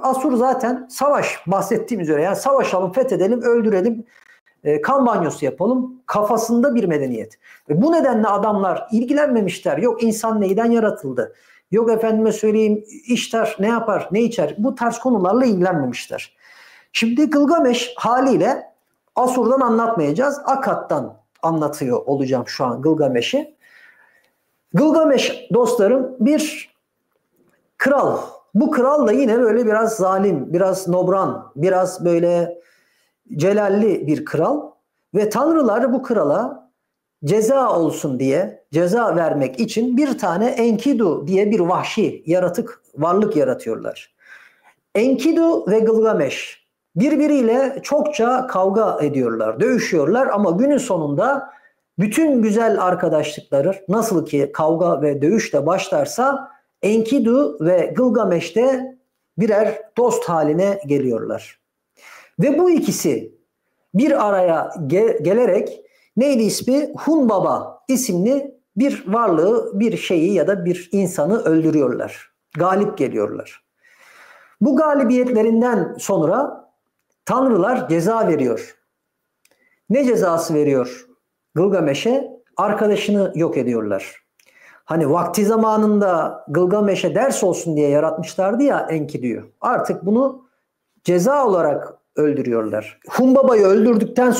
A: Asur zaten savaş bahsettiğim üzere. Yani savaşalım, fethedelim, öldürelim, kan banyosu yapalım kafasında bir medeniyet. Bu nedenle adamlar ilgilenmemişler. Yok insan neyden yaratıldı? Yok efendime söyleyeyim İştar ne yapar, ne içer? Bu tarz konularla ilgilenmemişler. Şimdi Gılgameş haliyle Asur'dan anlatmayacağız. Akkad'dan anlatıyor olacağım şu an Gılgameş'i. Gılgameş dostlarım bir kral. Bu kral da yine böyle biraz zalim, biraz nobran, biraz böyle celalli bir kral. Ve tanrılar bu krala ceza olsun diye, ceza vermek için bir tane Enkidu diye bir vahşi yaratık, varlık yaratıyorlar. Enkidu ve Gılgameş birbiriyle çokça kavga ediyorlar, dövüşüyorlar ama günün sonunda bütün güzel arkadaşlıkları nasıl ki kavga ve dövüşle başlarsa Enkidu ve Gılgameş de birer dost haline geliyorlar. Ve bu ikisi bir araya gelerek neydi ismi? Hunbaba isimli bir varlığı, bir şeyi ya da bir insanı öldürüyorlar. Galip geliyorlar. Bu galibiyetlerinden sonra tanrılar ceza veriyor. Ne cezası veriyor Gılgameş'e? Arkadaşını yok ediyorlar. Hani vakti zamanında Gılgameş'e ders olsun diye yaratmışlardı ya Enkidu'yu. Artık bunu ceza olarak öldürüyorlar. Humbaba'yı öldükten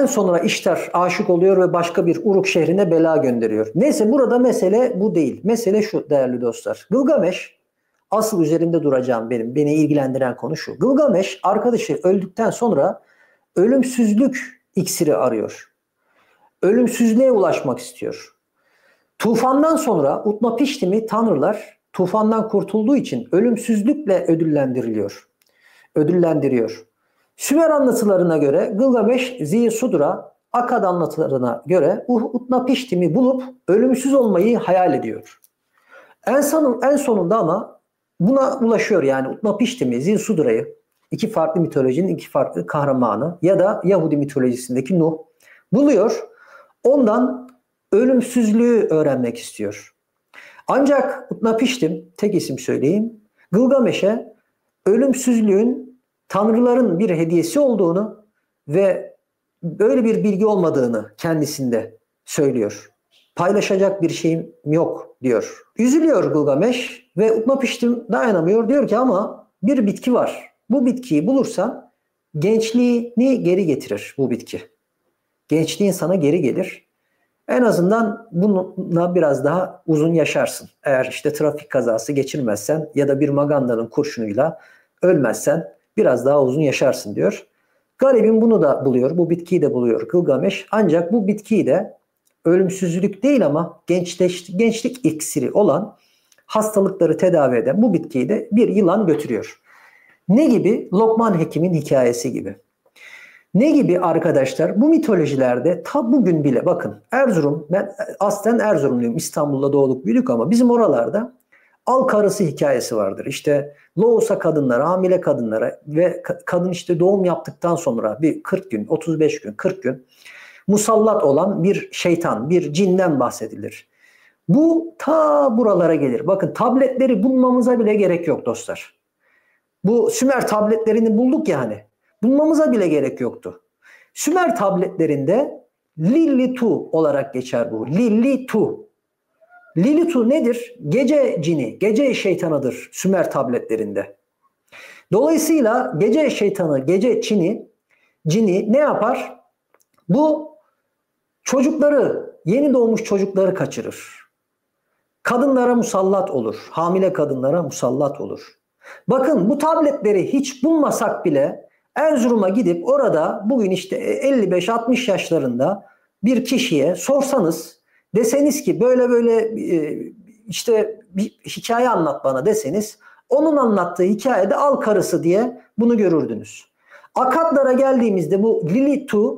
A: sonra İştar aşık oluyor ve başka bir Uruk şehrine bela gönderiyor. Neyse burada mesele bu değil. Mesele şu değerli dostlar. Gılgameş, asıl üzerinde duracağım beni ilgilendiren konu şu. Gılgameş arkadaşı öldükten sonra ölümsüzlük iksiri arıyor. Ölümsüzlüğe ulaşmak istiyor. Tufandan sonra Utnapiştim'i tanrılar tufandan kurtulduğu için ölümsüzlükle ödüllendiriyor. Sümer anlatılarına göre Gılgameş Ziyesudra, Akkad anlatılarına göre Utnapiştim'i bulup ölümsüz olmayı hayal ediyor. En sonunda ama buna ulaşıyor yani Utnapiştim'i, Ziyasudra'yı, iki farklı mitolojinin iki farklı kahramanı ya da Yahudi mitolojisindeki Nuh buluyor. Ondan ölümsüzlüğü öğrenmek istiyor. Ancak Utnapiştim, tek isim söyleyeyim, Gılgameş'e ölümsüzlüğün tanrıların bir hediyesi olduğunu ve böyle bir bilgi olmadığını kendisinde söylüyor. Paylaşacak bir şeyim yok diyor. Üzülüyor Gılgameş ve Utnapiştim dayanamıyor. Diyor ki ama bir bitki var. Bu bitkiyi bulursan gençliğini geri getirir bu bitki. Gençliğin sana geri gelir. En azından bununla biraz daha uzun yaşarsın. Eğer işte trafik kazası geçirmezsen ya da bir magandanın kurşunuyla ölmezsen biraz daha uzun yaşarsın diyor. Garibim bunu da buluyor. Bu bitkiyi de buluyor Gılgameş. Ancak bu bitkiyi de ölümsüzlük değil ama gençlik iksiri olan hastalıkları tedavi eden bu bitkiyi de bir yılan götürüyor. Ne gibi? Lokman Hekim'in hikayesi gibi. Ne gibi arkadaşlar? Bu mitolojilerde ta bugün bile bakın Erzurum, ben aslen Erzurumluyum. İstanbul'da doğduk büyüdük ama bizim oralarda al karısı hikayesi vardır. İşte loğusa kadınlara, hamile kadınlara ve kadın işte doğum yaptıktan sonra bir 40 gün, 35 gün, 40 gün musallat olan bir şeytan, bir cinden bahsedilir. Bu ta buralara gelir. Bakın tabletleri bulmamıza bile gerek yok dostlar. Bu Sümer tabletlerini bulduk yani. Bulmamıza bile gerek yoktu. Sümer tabletlerinde Lilitu olarak geçer bu. Lilitu. Lilitu nedir? Gece cini, gece şeytanıdır Sümer tabletlerinde. Dolayısıyla gece şeytanı, gece cini ne yapar? Bu çocukları, yeni doğmuş çocukları kaçırır. Kadınlara musallat olur. Hamile kadınlara musallat olur. Bakın bu tabletleri hiç bulmasak bile Erzurum'a gidip orada bugün işte 55-60 yaşlarında bir kişiye sorsanız, deseniz ki böyle böyle işte bir hikaye anlat bana deseniz, onun anlattığı hikayede al karısı diye bunu görürdünüz. Akatlara geldiğimizde bu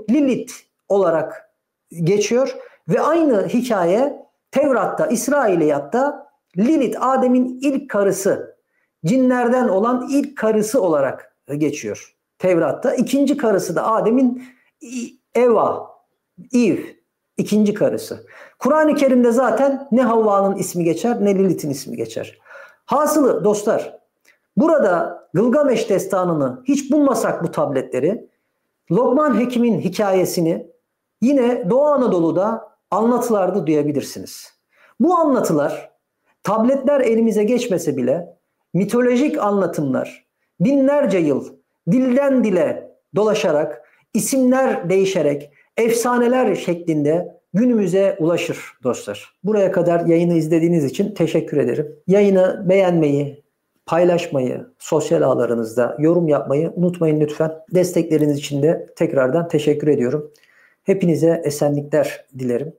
A: Lilith olarak geçiyor ve aynı hikaye Tevrat'ta, İsrailiyat'ta Lilith, Adem'in ilk karısı, cinlerden olan ilk karısı olarak geçiyor Tevrat'ta. İkinci karısı da Adem'in Eve, ikinci karısı. Kur'an-ı Kerim'de zaten ne Havva'nın ismi geçer ne Lilith'in ismi geçer. Hasılı dostlar, burada Gılgameş destanını hiç bulmasak bu tabletleri, Lokman Hekim'in hikayesini yine Doğu Anadolu'da anlatılarda duyabilirsiniz. Bu anlatılar tabletler elimize geçmese bile mitolojik anlatımlar binlerce yıl dilden dile dolaşarak isimler değişerek, efsaneler şeklinde günümüze ulaşır dostlar. Buraya kadar yayını izlediğiniz için teşekkür ederim. Yayını beğenmeyi, paylaşmayı, sosyal ağlarınızda yorum yapmayı unutmayın lütfen. Destekleriniz için de tekrardan teşekkür ediyorum. Hepinize esenlikler dilerim.